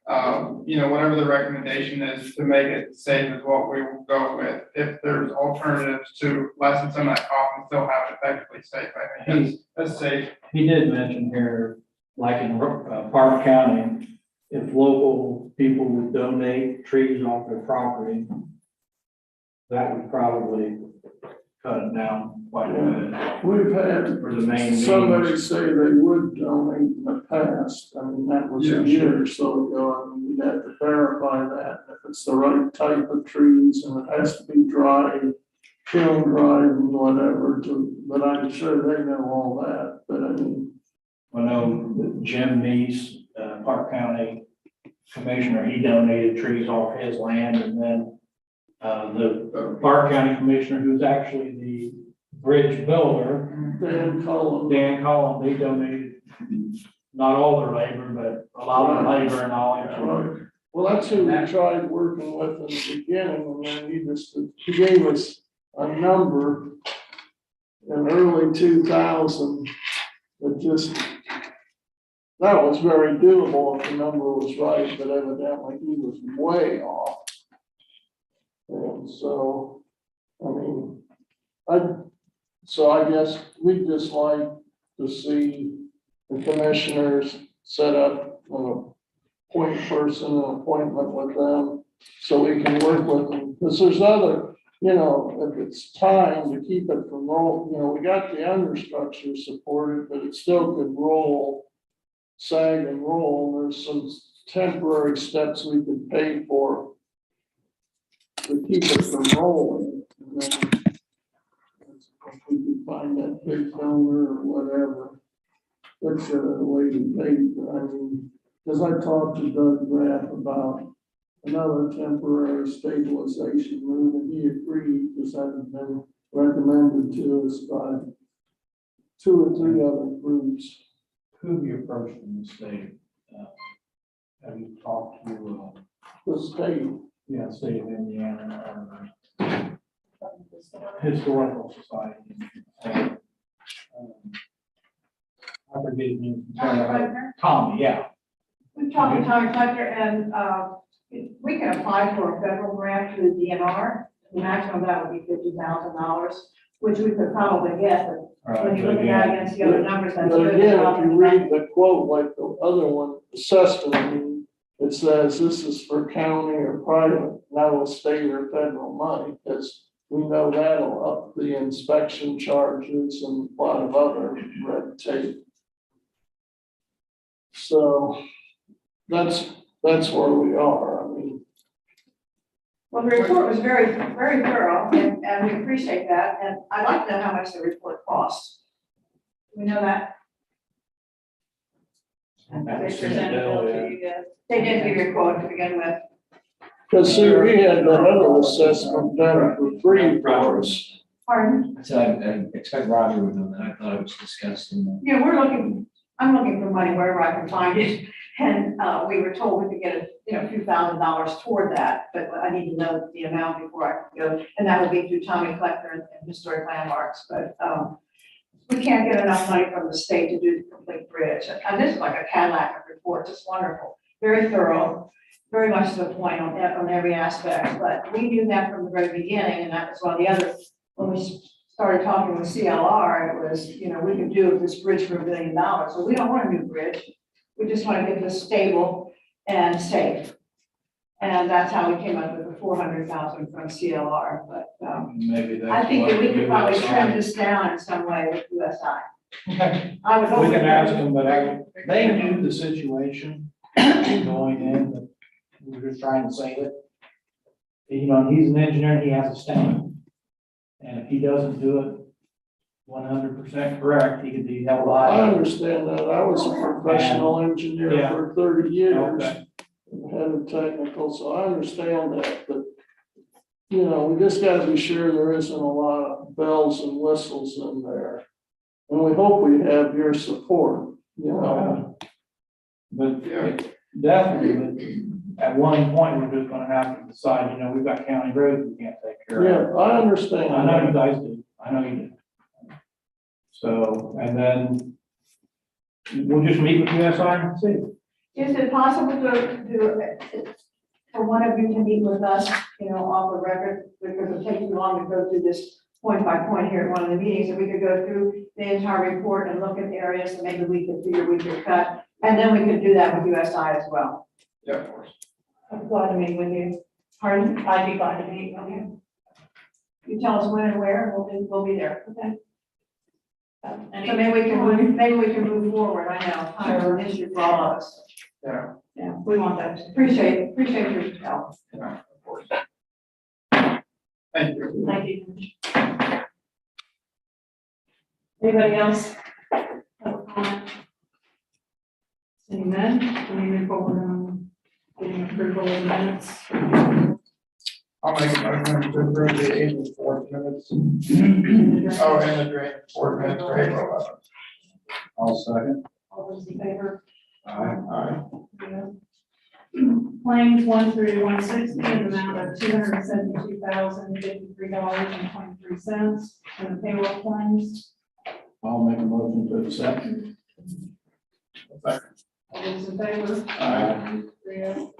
you know, whatever the recommendation is to make it safe is what we will go with. If there's alternatives to lessen some of that cost and still have it effectively safe, I think that's safe. He did mention here, like in Park County, if local people would donate trees off their property, that would probably cut it down quite a bit We've had for the main somebody meetings. say they would donate in the past. I mean, that was Yeah, a year or so ago. I mean, we'd have to verify that, if it's the right type of trees and it has to be dry, kiln dry and whatever but I'm sure they know all that, but I mean. I know that Jim Neese, Park County Commissioner, he donated trees off his land, and then the Park County Commissioner, who's actually the bridge builder, Dan Cullen. Dan Collins, they donated not all their labor, but a lot of their labor and knowledge. Right. Well, that's who we tried working with in the beginning, and then he gave us a number in early 2000 that just, that was very doable if the number was right, but evidently he was way off. And so, I mean, I guess we'd just like to see the commissioners set up an appointment with them, so we can work with them, because there's other, you know, if it's time to keep it from roll, you know, we got the understructure supported, but it still could roll, sag and roll. There's some temporary steps we could pay for to keep it from rolling. And then if we could find that big donor or whatever, that's a way to pay. I mean, because I talked to Doug Graff about another temporary stabilization room, and he agreed, because that had been recommended to us by 2 or 3 other groups. Who have you approached in the state? Have you talked to, The state, state of Indiana, Historical Society? I forget his name. Tommy, yeah. We've talked to Tommy Fletcher, and we can apply for a federal grant through the DNR. The maximum of that would be $50,000, which we could probably get, but when you look at that against the other numbers, that's but good. again, if you read the quote, like the other one, assessment, I mean, it says this is for county or private, not will state or federal money, because we know that'll up the inspection charges and a lot of other red tape. So that's where we are. I mean, Well, the report was very, very thorough, and we appreciate that, and I'd like to know how much the report costs. Do we know that? They did give you a quote to begin with. because see, we had that other assessment done for free for us. Pardon? So I expect Roger would know that. I thought it was discussed in the. Yeah, I'm looking for money wherever I can find it, and we were told we could get a few $1,000s toward that, but I need to know the amount before I can go, and that would be through Tommy Kleckner and Historic Landmarks, but we can't get enough money from the state to do the complete bridge, and this is like a Cadillac report, just wonderful, very thorough, very much to the point on every aspect, but we knew that from the very beginning, and that was one of the other, when we started talking with CLR, it was, you know, we could do this bridge for $1 billion. So we don't want a new bridge. We just want to get this stable and safe. And that's how we came up with the 400,000 from CLR. But Maybe that's. I think that we could probably USI. trim this down in some way with USI. Okay. I would hope. We can ask them, but they knew the situation going in, but we were just trying to save it. You know, he's an engineer, he has a stamp. And if he doesn't do it 100% correct, he could be held I liable. understand that. I was a professional engineer Yeah. for 30 years. Okay. Head of technical, so I understand that, but, you know, we just gotta be sure there isn't a lot of bells and whistles in there. And we hope we have your support, you know. But definitely, at one point, we're just gonna have to decide, you know, we've got county roads we can't take care of. Yeah, I understand. I know you guys do. I know you do. So, and then we'll just meet with USI and see. Is it possible for one of you to meet with us, off the record, because it takes too long to go through this point by point here at one of the meetings, if we could go through the entire report and look at the areas, and maybe we could figure we could cut, and then we could do that with USI as well. Yeah, of course. I'm glad to meet with you. Pardon? I'd be glad to meet with you. You tell us when and where, and we'll be there, okay? So maybe we can move forward, I know, kind of an issue for all of us. Yeah, Yeah, we want that. Appreciate your help. yeah, of course. Thank you. Thank you. Anybody else have a comment? Seeing none, we move forward on getting approval of the minutes. I'll make a motion to approve the April 4th minutes. Oh, and the drain 4 minutes for April 11th. I'll second. All those in favor? Aye. Claims 1 through 160 in the amount of $272,053.23, and the payroll claims. I'll make a motion to accept. Second. All those in favor? Aye. 3-0.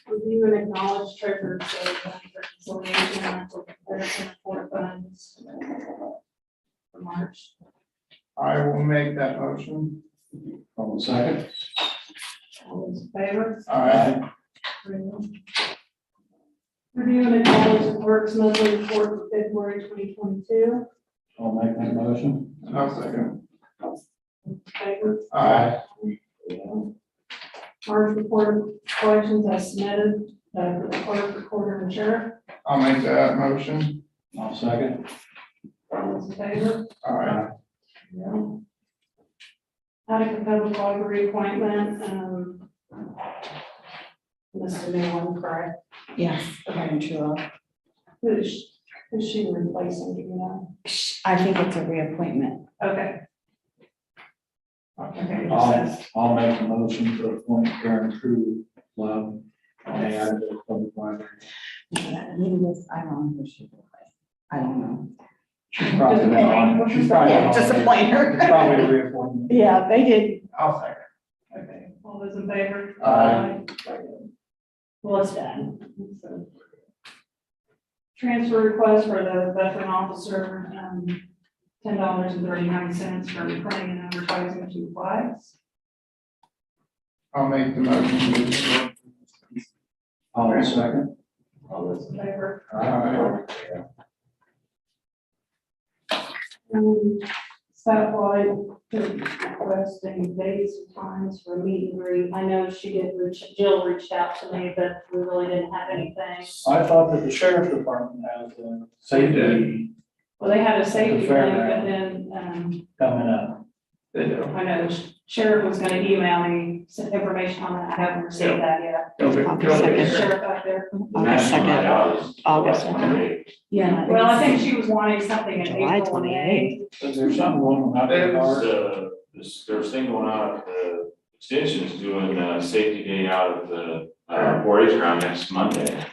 Review and acknowledge treasurer's reconciliation and for comparison of court funds for March. I will make that motion. I'll second. All those in favor? Aye. 3-0. Review and acknowledge the clerk's monthly report for February 2022. I'll make that motion. I'll second. Favor? Aye. March report of collections as submitted, for the clerk, recorder, and sheriff. I'll make that motion. I'll second. All those in favor? Aye. Yeah. Attica Public Library appointment, this is a new one, correct? Yes, according to, Who's she replacing, do you know? I think it's a reappointment. Okay. Okay, it says, I'll make a motion to appoint Karen Crew Love. I don't know who she will play. I don't know. She's probably been on. She's probably Yeah, just on. appoint her. It's probably a reappointment. Yeah, they did. I'll second. okay, all those in favor? Aye. Well, it's done. So, transfer request for the veteran officer, $10.39 for printing and advertising 2 flags. I'll make the motion. I'll second. All those in favor? Aye. Satellite requesting dates and times for meet and greet. I know Jill reached out to me, but we really didn't have anything. I thought that the sheriff's department has a safety Well, they had a safety The thing, fairground. but then, coming up. They do. I know the sheriff was gonna email me some information on that. I haven't received that yet. Is Sheriff out there? August 2nd. August 2nd. Yeah. Well, I think she was wanting something in July April and May. 28th. Is there something going on out there? Art? There's thing going on at the extension's doing a safety day out at the 4-H ground next Monday.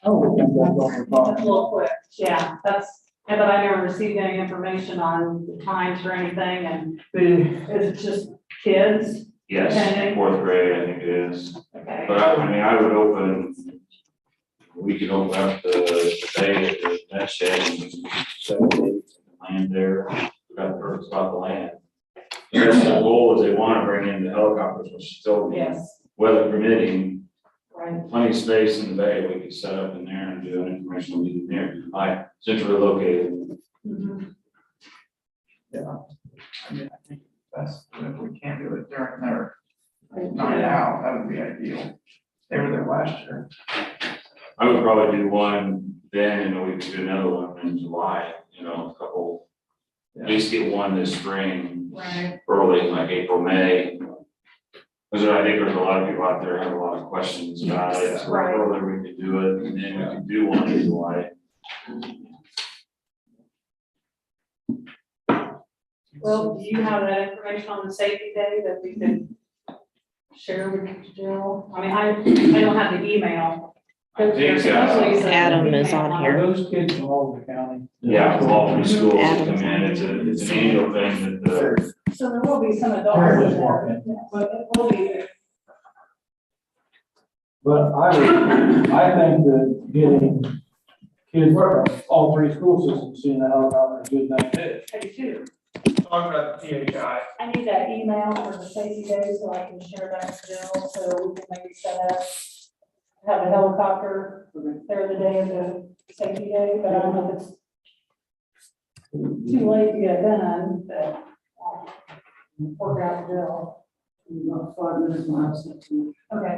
Oh, we can go over That's talk. a little quick, yeah, but I never received any information on the times or anything, and is it just kids? Okay. Yes, 4th grade, I think it is. Okay. But I would open, we could open up the day at the net shed and land there. We got the perfect spot to land. The rest of the goal is they want to bring in the helicopters, which still, Yes, weather permitting, right, plenty of space in the bay. We could set up in there and do an informational meeting there. Centrally located. mhm, I mean, I think that's, if we can't do it during their right, night yeah. out, that would be ideal. They were there last year. I would probably do one then, and we could do another one in July, a couple. At least get one this spring, Right, early, like April, May. Because I think there's a lot of people out there have a lot of questions about it, so Right. earlier we could do it, and then we could do one in July. well, do you have that information on the safety day that we could share with Jill? I mean, I don't have the email. I think, Adam is on Are here. those kids from all over the county? yeah, all three schools come Adam's in, it's an annual thing that So there will be some adults There it in is, there, walking. but it will be. But I think that getting kids from all three school systems seeing the helicopter is a good thing too. I do too. Talk about the PHI. I need that email for the safety day so I can share that with Jill, so we can maybe set up, have a helicopter there the day of the safety day, but I don't know if it's too late to get done, but I'll work out with Jill. About 5 minutes last. Okay.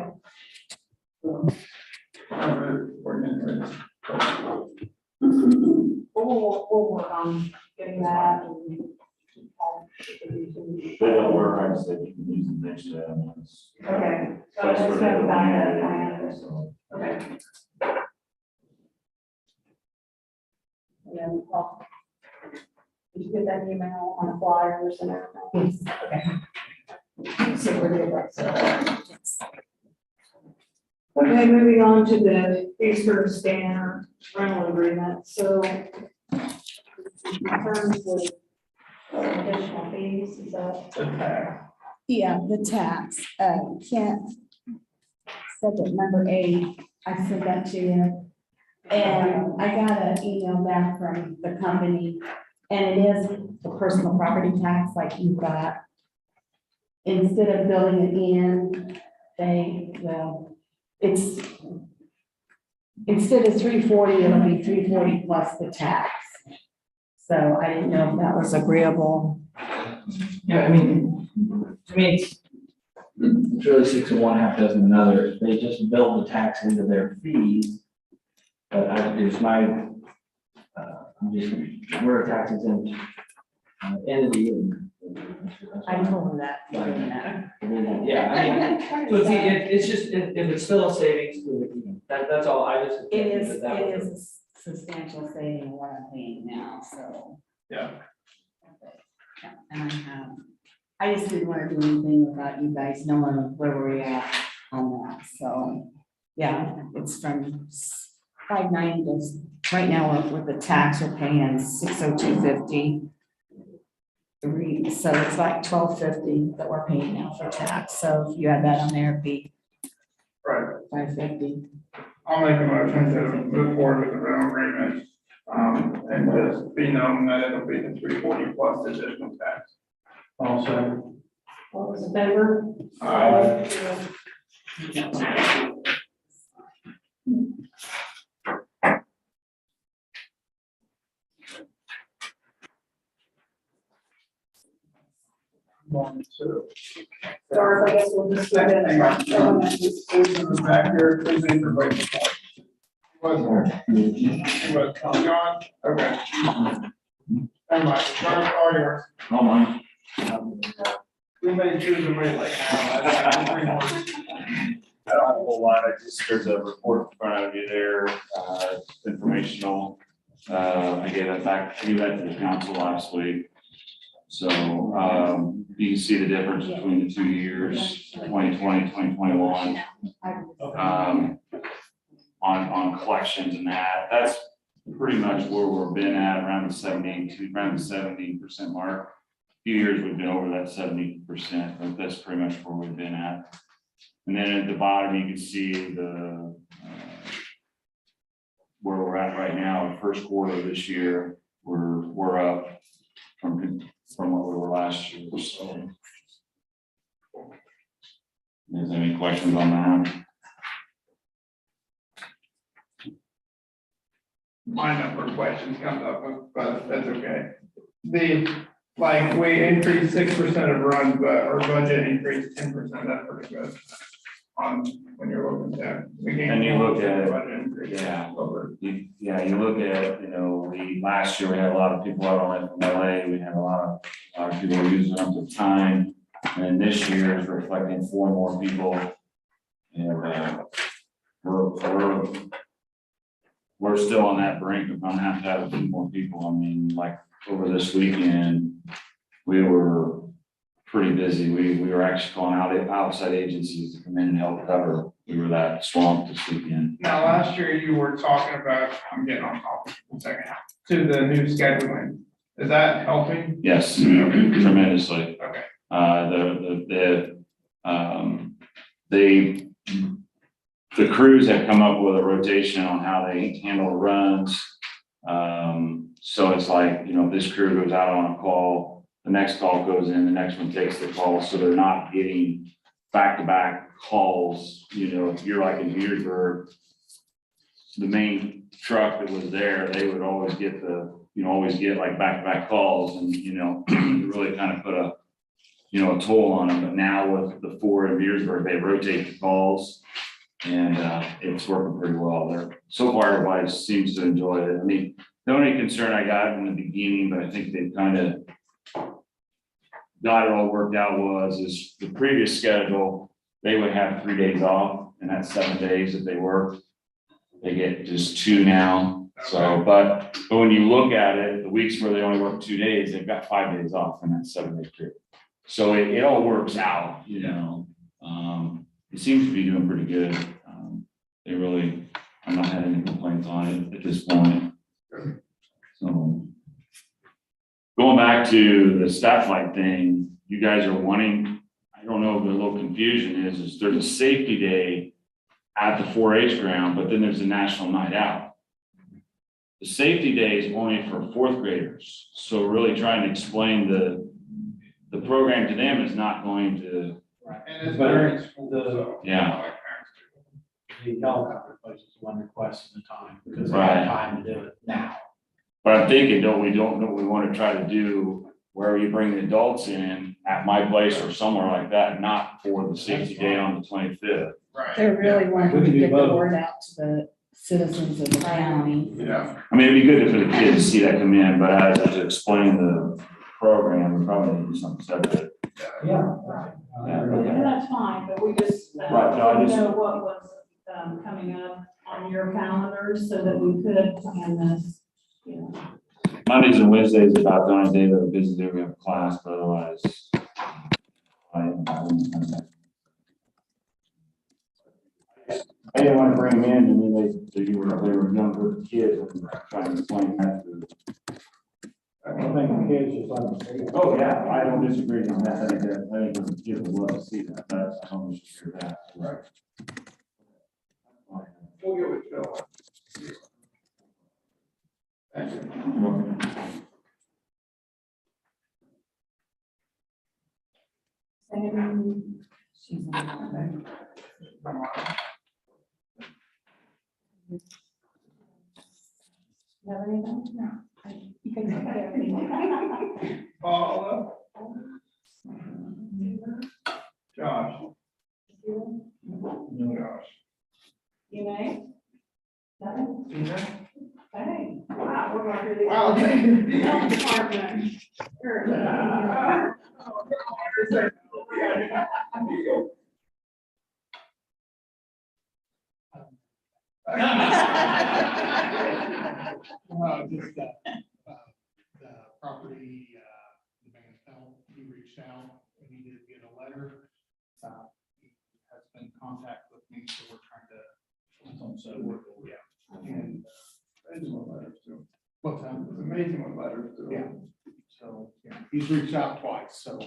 We'll work on getting that and. they don't work, I said, you can use the next, month's. Okay. So Place let's where they have go that in, plan. so. Okay. And then, did you get that email on flyers and everything? Okay. So we're good, right, so. Okay, moving on to the Eastern scanner rental agreement, so. In terms of additional fees, is that? Yeah, the tax, Kent said that number 8, I sent that to you. And I got an email back from the company, and it is the personal property tax like you got. Instead of building it in, it's, instead of 340, it'll be 340 plus the tax. So I didn't know if that was agreeable. Yeah, I mean, to me, it's really 6 of one, half dozen another. They just build the tax into their fees. But it's my, we're a tax exempt entity. And I told him that. doing that. Yeah, I mean, so it's just, if it's still a savings, that's all, I just. It is a substantial saving of what I'm paying now, so. Yeah. And I just didn't want to do anything without you guys knowing where we're at on that, so. Yeah, it's from 590 to, right now with the tax, we're paying 602.50. So it's like 12.50 that we're paying now for tax, so if you add that on there, it'd be Right. 550. I'll make a motion to move forward with the rental agreement, and just be known that it'll be the 340 plus additional tax. Also, What was in favor? One, two. Or I guess we'll just go ahead Hang on. and. Who's in the back here? Who's in for waiting for? Was there? Was John? Okay. Never mind. John, all yours. Oh, mine. We may choose to wait like now. I don't have a whole lot, there's a report in front of you there, informational. I gave that to the council last week. So, you can see the difference between the 2 years, 2020, 2021. On collections and that's pretty much where we've been at, around the 70% mark. A few years we've been over that 70%, but that's pretty much where we've been at. And then at the bottom, you can see the where we're at right now, the first quarter of this year, we're up from what we were last year. So, is there any questions on that? My number of questions comes up, but that's okay. We increased 6% of runs, but our budget increased 10%, that's pretty good. When you're looking at. And you look at it, budget increase. yeah. Over. You look at, last year we had a lot of people out on it from LA, we had a lot of people using them at the time. And this year is reflecting 4 more people. And, we're still on that brink of gonna have to have a few more people. I mean, like over this weekend, we were pretty busy. We were actually calling out outside agencies to come in and help cover. We were that swamped this weekend. Now, last year you were talking about, I'm getting on topic for a second, to the new scheduling. Is that helping? Yes, tremendously. Okay. The crews have come up with a rotation on how they handle runs. So it's like, you know, this crew goes out on a call, the next call goes in, the next one takes the call, so they're not getting back-to-back calls. You know, if you're like in Petersburg, the main truck that was there, they would always get like back-to-back calls, and, you know, really kind of put a toll on them. But now with the 4 in Petersburg, they rotate the calls, and it's working pretty well. So far, everybody seems to enjoy it. I mean, the only concern I got in the beginning, but I think they've kind of got it all worked out, is the previous schedule, they would have 3 days off, and that's 7 days that they work. They get just 2 now. So, but when you look at it, the weeks where they only work 2 days, they've got 5 days off in that 7-day period. So it all works out, you know. It seems to be doing pretty good. I'm not having any complaints on it at this point. So going back to the staff light thing, you guys are wanting, I don't know, the little confusion is there's a safety day at the 4-H ground, but then there's a national night out. The safety day is only for 4th graders. So really trying to explain the program to them is not going to, And it's very school, so. Yeah. The helicopter place is one request at a time, because they Right. have time to do it now. but I'm thinking, we want to try to do where you bring the adults in at my place or somewhere like that, not for the safety day on the 25th. Right. They're really We wanting can to do get the both. word out to the citizens of the county. Yeah. I mean, it'd be good for the kids to see that come in, but as to explain the program, we probably need to do something separate. Yeah. Right. Yeah, And okay. that's fine, but we just, Right, no, I didn't just- know what was, coming up on your calendars so that we could plan this, you know. Mondays and Wednesdays about the only day that are busy, day we have class, but otherwise. I didn't want to bring them in, and then they were younger kids, and trying to explain that to. I don't think the kids just let them see it. Oh, yeah, I don't disagree on that, I think the kids would love to see that, that's, I don't disagree with that. Right. We'll get with Phil. Thank you. She's on that. You have anything? No. You can look at everything. Paula. Josh. Josh. You may? Nothing? Tina? Hey, wow, we're going through the. Wow. Health department. Sure. Just, the property, the man fell, he reached out, and he did get a letter. He has been in contact with me, so we're trying to. Yeah. And, Amazing what letters do. what's that? It's amazing what letters do. Yeah. So, yeah, he's reached out twice, so.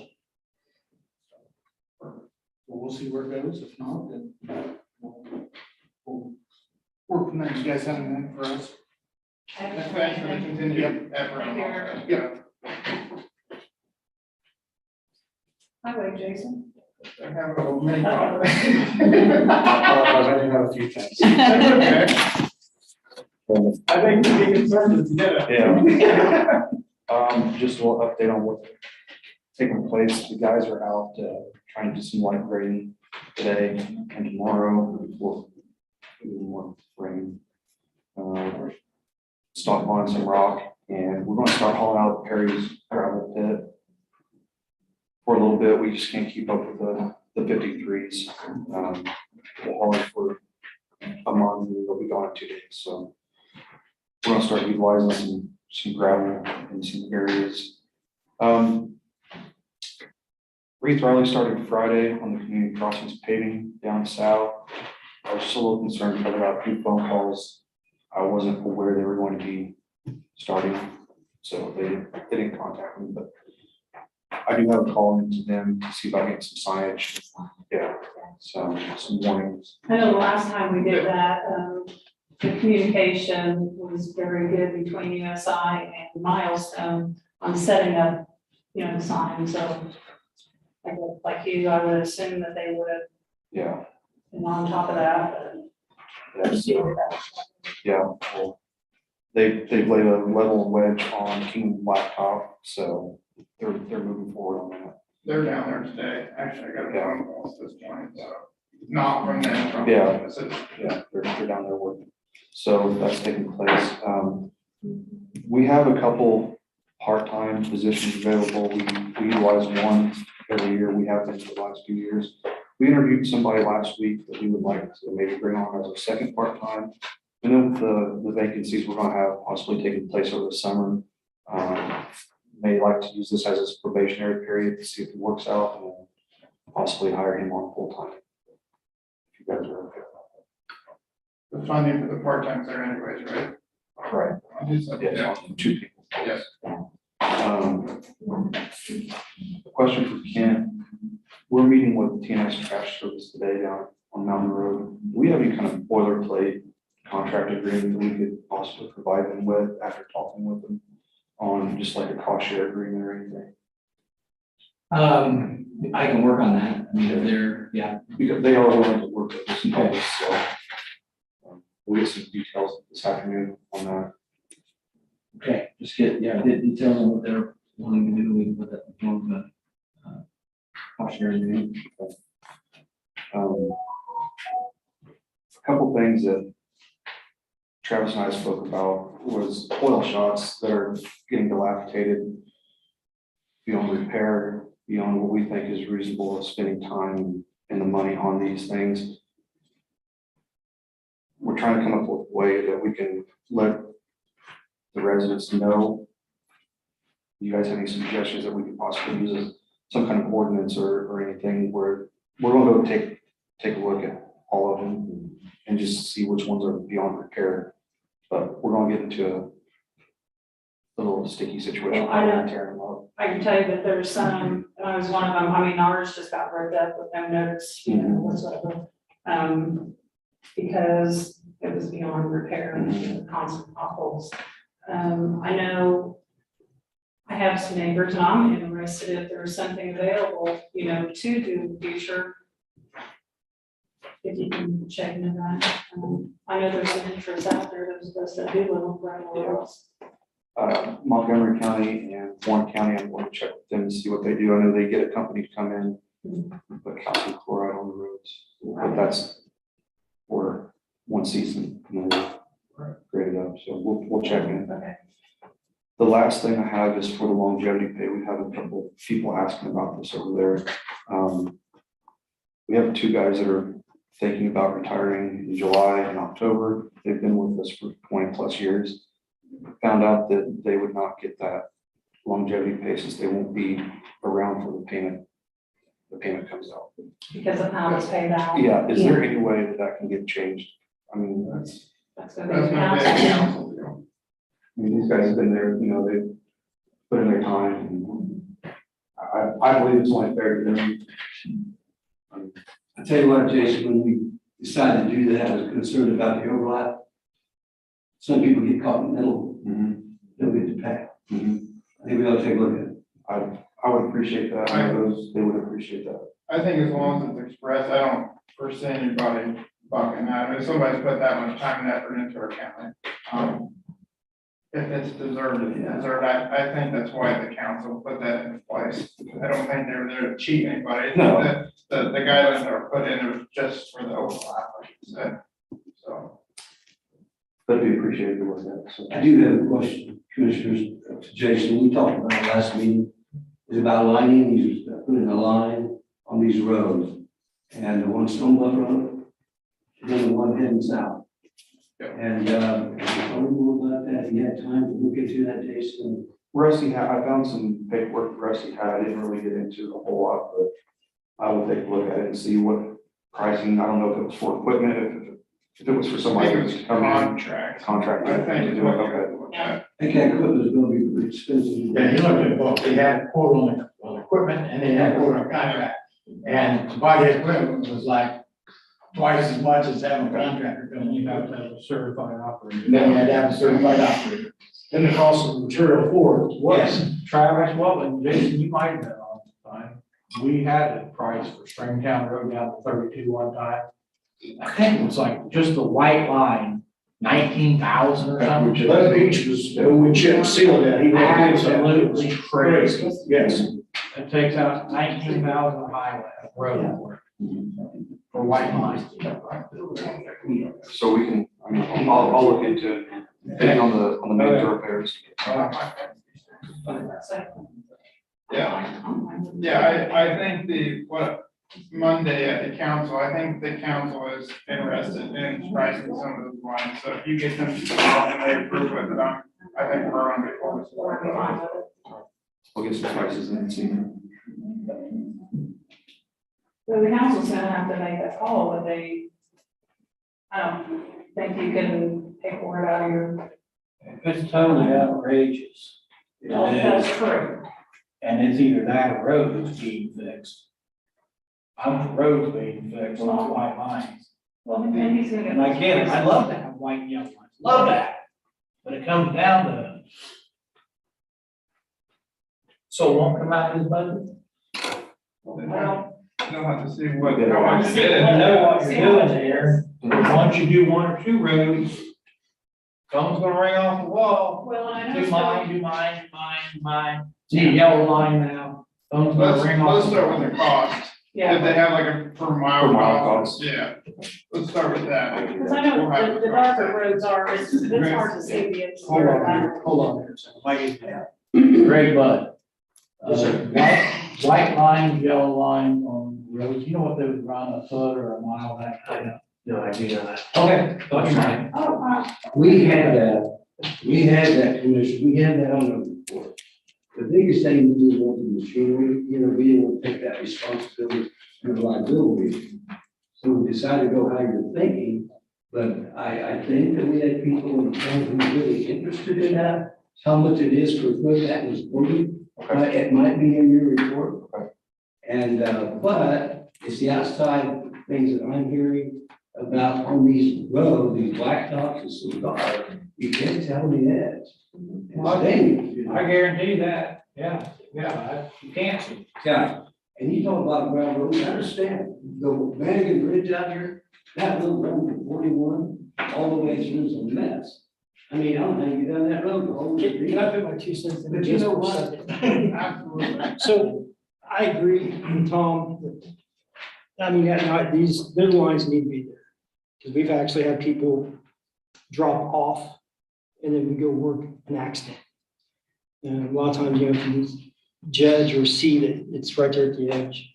Well, we'll see where it goes. If not, then we'll work from there. You guys have anything for us? Thanks for the continued effort. on all that. Yeah. Highway, Jason. I have a little mini problem. I do have a few things. Okay. I think to be concerned is, Yeah. Just a little update on what's taking place. The guys are out, trying to do some light grading today and tomorrow before more rain. Stockpiling some rock, and we're gonna start hauling out Perry's gravel pit. For a little bit, we just can't keep up with the 53s. We'll haul it for a month, and they'll be gone in 2 days, so. We're gonna start utilizing some gravel in some areas. Reeve Riley started Friday on the community crossings paving down south. I was just a little concerned because I got a few phone calls. I wasn't aware they were going to be starting, so they didn't contact me, but I do have a call into them to see if I can get some signage. Yeah, so some warnings. I know the last time we did that, the communication was very good between USI and Milestone on setting up, the sign, so. I guess like you, I would assume that they would have Yeah, been on top of that, that's, yeah. Well, they've laid a level wedge on King Blacktop, so they're moving forward on that. They're down there today. Actually, I got a phone call at this point, so not from them, from. Yeah. the city. Yeah, they're down there working. So that's taking place. We have a couple part-time positions available. We utilize one every year. We have been for the last few years. We interviewed somebody last week that we would like to maybe bring on as a second part-time. I know the vacancies we're gonna have possibly taking place over the summer. May like to use this as a probationary period to see if it works out and then possibly hire him on full-time. If you guys are okay with The funding for the part-times there anyways, right? that. Right. Yeah. Yes, 2 people. Yes. A question for Ken. We're meeting with TNS Trash Service today down on Mountain Road. Do we have any kind of boilerplate contract agreement that we could possibly provide them with after talking with them on just like a cost share agreement or anything? I can work on that. I mean, if they're, yeah, Because they are willing to work with us, and help us, so we'll get some details this afternoon on that. okay, just get details on what they're wanting to do, we can put that on the cautionary note. A couple things that Travis and I spoke about was oil shots that are getting dilapidated beyond repair, beyond what we think is reasonable of spending time and the money on these things. We're trying to come up with a way that we can let the residents know. You guys have any suggestions that we could possibly use as some kind of ordinance or anything where we're gonna go take a look at all of them and just see which ones are beyond repair. But we're gonna get into a little sticky situation. Well, I know. Tearing them up. I can tell you that there's some, and I was one of them, I mean, ours just got ripped up with no notice, whatsoever. Because it was beyond repair and constant potholes. I know I have some neighbors and I'm interested if there's something available, to do in the future. If you can check into that. I know there's some interest out there, those of us that do live around the world. Montgomery County and Warren County, I'm going to check with them and see what they do. I know they get a company to come in, and put calcium chloride on the roads, but that's for one season and then grade it up. So we'll check in. Okay. The last thing I have is for the longevity pay. We have a couple of people asking about this over there. We have 2 guys that are thinking about retiring in July and October. They've been with us for 20+ years. Found out that they would not get that longevity pay since they won't be around for the payment. The payment comes out. Because of how it's paid out. Yeah, is there any way that can get changed? I mean, That's gonna be That's the gonna be a council. council deal. I mean, these guys have been there, they've put in their time. And I believe it's only fair to them. I tell you what, Jason, when we decided to do that, I was concerned about the overlap. Some people get caught in the middle, they'll get to pay. I think we ought to take a look at it. I would appreciate that. I know they would appreciate that. I think as long as it's expressed, I don't foresee anybody bucking that. If somebody's put that much time and effort into our county, if it's deserved, it's deserved. I think that's why the council put that in place. I don't think they were there to cheat anybody. No. The guidelines that were put in, it was just for the overlap, like you said. So. But we appreciate the work that. So. I do have a question, Commissioners, to Jason. We talked about it last meeting. It's about lining these, putting a line on these roads. And the one Stone Bluff Road, and then the one heading south. Yeah. And, tell me more about that. You had time to look into that, Jason. Rusty had, I found some paperwork Rusty had, I didn't really get into a whole lot, but I will take a look at it and see what pricing, I don't know if it was for equipment, if it was for I somebody think that it was was coming in, contract. contract. I think it's what Okay. you're looking at. I think that equipment is gonna be pretty expensive. Yeah, you look at both, they had a quote on equipment and they had a quote on contract. And to buy the equipment was like twice as much as having a contractor come in, you have to have a certified operator. Then you had to have a certified operator. Then the cost of material for it Yes, Travis, well, and Jason, you might have been on the time. We had a price for Springtown Road down to 32 one time. I think it was like just the white line, 19,000 or something. That beach was, we chip sealed that. He wanted to- Absolutely crazy. Yes. It takes out 19,000 highway road work for white line. So we can, I mean, I'll look into it, depending on the main thoroughfares. Yeah, I think Monday at the council, I think the council is interested in pricing some of those lines, so if you get them to come and they approve it, then I think we're on before this. We'll get some prices and see. So the council's gonna have to make a call, but I don't think you can pay for it out of your, It's totally outrageous. well, that's true. And it's either that or road that's being fixed. I'm for roads being fixed, not white lines. Well, then he's gonna get. And I get it, I love to have white and yellow lines, love that. But it comes down to. So it won't come out of his budget? Well, You'll have to see what, Yeah. how much it You is. know what you're doing there, once you do one or two roads, someone's gonna ring off the wall. well, I know. Do mine. See, yellow line now, someone's gonna ring off. Let's start with the cost. Yeah. If they have like a per mile Per mile cost, cost. yeah. Let's start with that. Because I know We'll have the darker roads are, it's hard to see the Hold exterior. on, hold on there a second. Like it's- Greg Bud. Yes, sir. White line, yellow line on roads, you know what they would run a foot or a mile back? No idea of that. Okay, thought you might. Oh, wow. We had that commission, we had that on the report. The biggest thing we do want the machinery, being able to take that responsibility and liability. So we decided to go how you're thinking, but I think that we had people in the town who were really interested in that. How much it is per foot, that was quoted, it might be in your report. And, but it's the outside things that I'm hearing about on these roads, these blacktops and so dark, you can't tell the edge. It's dangerous, you know? I guarantee that, yeah, you can't see. Yeah, and you talk about ground roads, I understand, the Vanagon Bridge out here, that little road from 41, all the way through is a mess. I mean, I don't know, you done that road, the whole. Can I put my 2 cents in? But you just know for a what? second? Absolutely. So I agree, Tom, that- I mean, those lines need to be there. Because we've actually had people drop off and then we go work an accident. And a lot of times you have to judge or see that it's right there at the edge.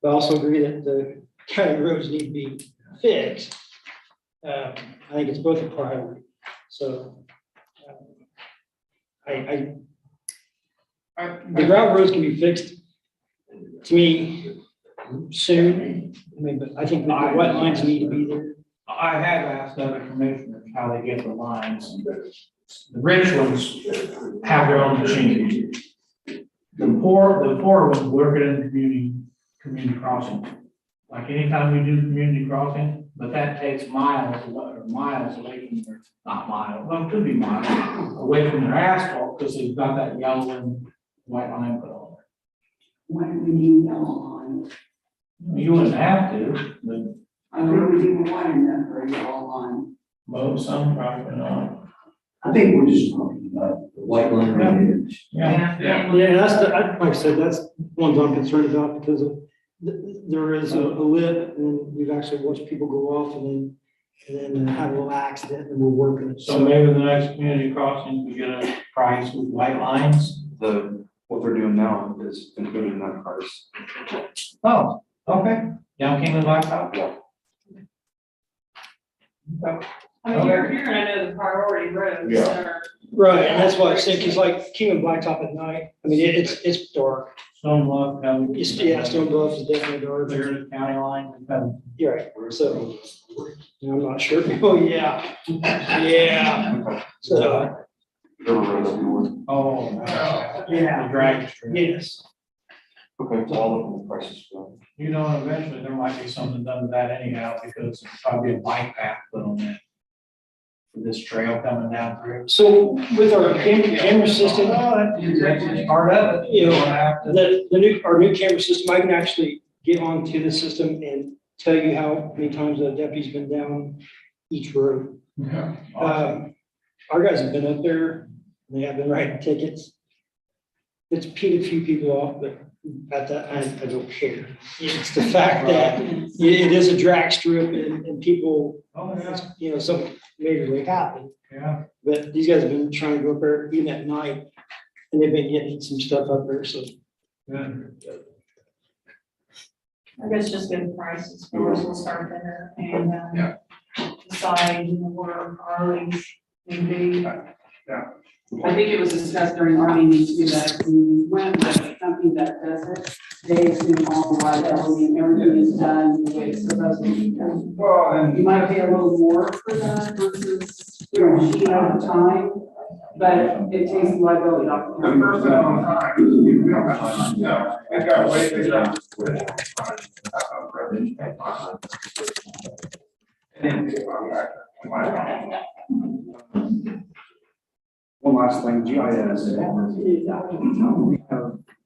But I also agree that the county roads need to be fixed. I think it's both a priority. So the gravel roads can be fixed, to me, soon. I mean, but I think the wet lines need to be there. I have asked other commissioners how they get the lines. The rich ones have their own machines. The poor ones work it in the community crossing. Like anytime we do community crossing, but that takes miles away from their, not miles, well, it could be miles, away from their asphalt, because they've got that yellow and white line put on there. Why do we need yellow line? You wouldn't have to, but I know we didn't want enough for a yellow line. most, some probably not. I think we're just talking about the white line around the edge. Yeah. Yeah, like I said, that's one I'm concerned about because there is a lip and we've actually watched people go off and then have a little accident and we're working it. So maybe the next community crossing, we get a price with white lines. What they're doing now is included in that price. Oh, okay. Young King and Blacktop. Yeah. Okay. I mean, you're and I know the priority roads Yeah. are. Right, and that's why I was thinking, because like King and Blacktop at night, I mean, it's dark. Stone Bluff, County. Yeah, Stone Bluff is definitely dark. Clear to the county line, and You're right, so I'm not sure. Oh, yeah, yeah. So, River Road that we would. oh, yeah, the drag strip. yes. Okay, so I'll look at the prices for that. You know, eventually there might be something done to that anyhow, because there's probably a bike path put on that. For this trail coming down through. So with our camera system, That's part of it. You know, You're gonna have to- our new camera system, I can actually get onto the system and tell you how many times the deputy's been down each road. Yeah. Our guys have been up there, they have been writing tickets. It's peed a few people off, but at that, I don't care. It's the fact that it is a drag strip and people, Oh, yeah, you know, some majorly happen. yeah. But these guys have been trying to go up there even at night, and they've been getting some stuff up there, so. Good. I guess just get prices for us, we'll start there and, Yeah. decide, you know, where our priorities may be. I think it was discussed during our meeting too, that if we went with something that does it, they assume all the liability and everything is done the way it's supposed to be done. Well, and You might pay a little more for that versus, you know, sheet at a time, but it takes the liability off. the person on time, we don't have, no, it got way bigger. One last thing, GIS.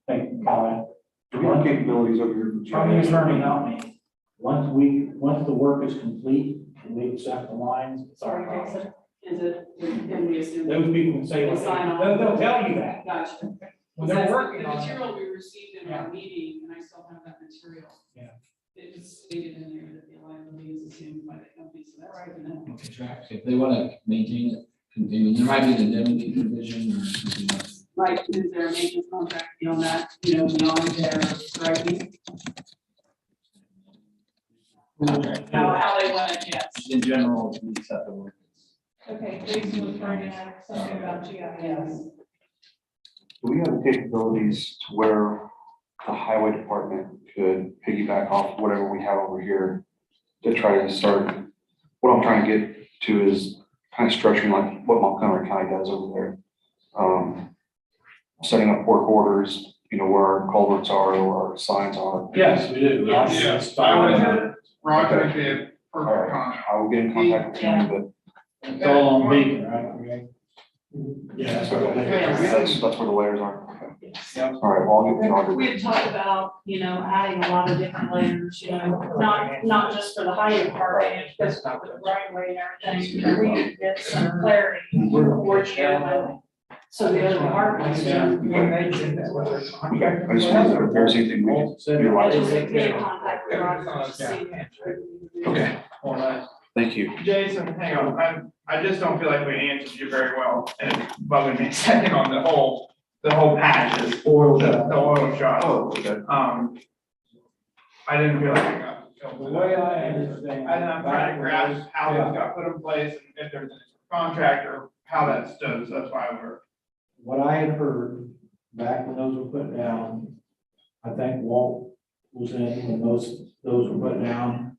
Thank you, Colin. Do we have capabilities over here? County attorney, not me. Once the work is complete, and we accept the lines, it's our Sorry, problem. Jason, is it, can we assume? Those people can say, They sign off. they'll tell you that. Gotcha. When they're working The on it. material we received in Yeah. our meeting, and I still have that material. Yeah. It was stated in there that the liability is assumed by the company, so that's right. If they wanna maintain it, continue, there might be an indemnity provision or something else. Like, is there a maintenance contract beyond that, you know, beyond their striking? How they want it, yes. In general, we accept the work. Okay, Jason was bringing up something about GIS. Do we have the capabilities to where the highway department could piggyback off whatever we have over here to try to start? What I'm trying to get to is kind of structuring like what Montgomery County does over there. Setting up work orders, you know, where our culverts are, or our signs are. Yes, we do. Yes. Yes, I would, Roger would be a perfect contact. I will get in contact with him, It's all on Beacon, right? Okay. Yeah. but that's where the layers are. Okay. Yep. All right, well, I'll get with Roger. We had talked about, you know, adding a lot of different layers, you know, not just for the highway department, because with the right way and everything, you know, we need to get some clarity before you go. So the other departments. Okay, I just wonder if there's anything we can do. I just get in contact with Roger to see. Okay, thank you. Jason, hang on, I just don't feel like we answered you very well, and it's bugging me a second on the whole patches, the oil shot. Oh, okay. I didn't feel like I got. The way I understand. And I'm trying to grasp how this got put in place, and if there's a contract, or how that stood, so that's why we're. What I had heard back when those were put down, I think Walt was in when those were put down.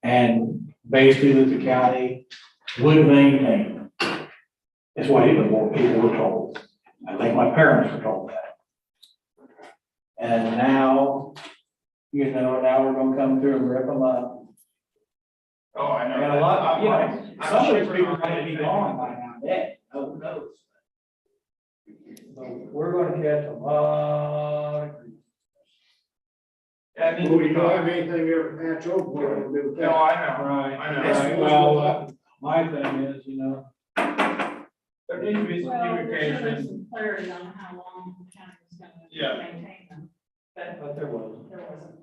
And basically that the county would maintain. That's what people were told. I think my parents were told that. And now, you know, now we're gonna come through and rip them up. Oh, I know. And a lot, you know, I'm some of those sure people might be gone by now, dead, who knows? So we're gonna catch a lot of grief. That needs to be done. anything ever patch over, we'll do No, I know, Right, I know. right, well, my thing is, you know, There needs to be some Well, there should be communication. some clarity on how long the county was Yeah. gonna maintain them, but but there wasn't. there wasn't.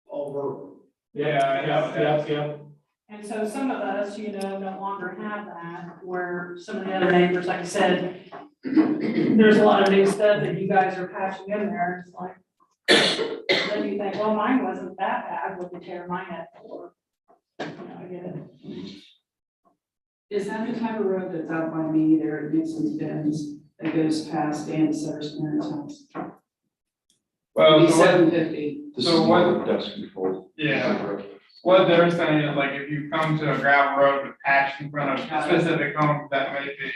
Over. Yeah. And so some of us, you know, no longer have that, where some of the other neighbors, like I said, there's a lot of new stuff that you guys are patching in there, it's like, then you think, well, mine wasn't that bad, would you tear mine up for? You know, I get it. Is that the type of road that's out by me there at Nixon's Bends that goes past Dan Sutter's parents' house? Well, so what, 750. This So is what- more dust control. Yeah. what they're saying is like, if you come to a gravel road with patch in front of a specific home, that may be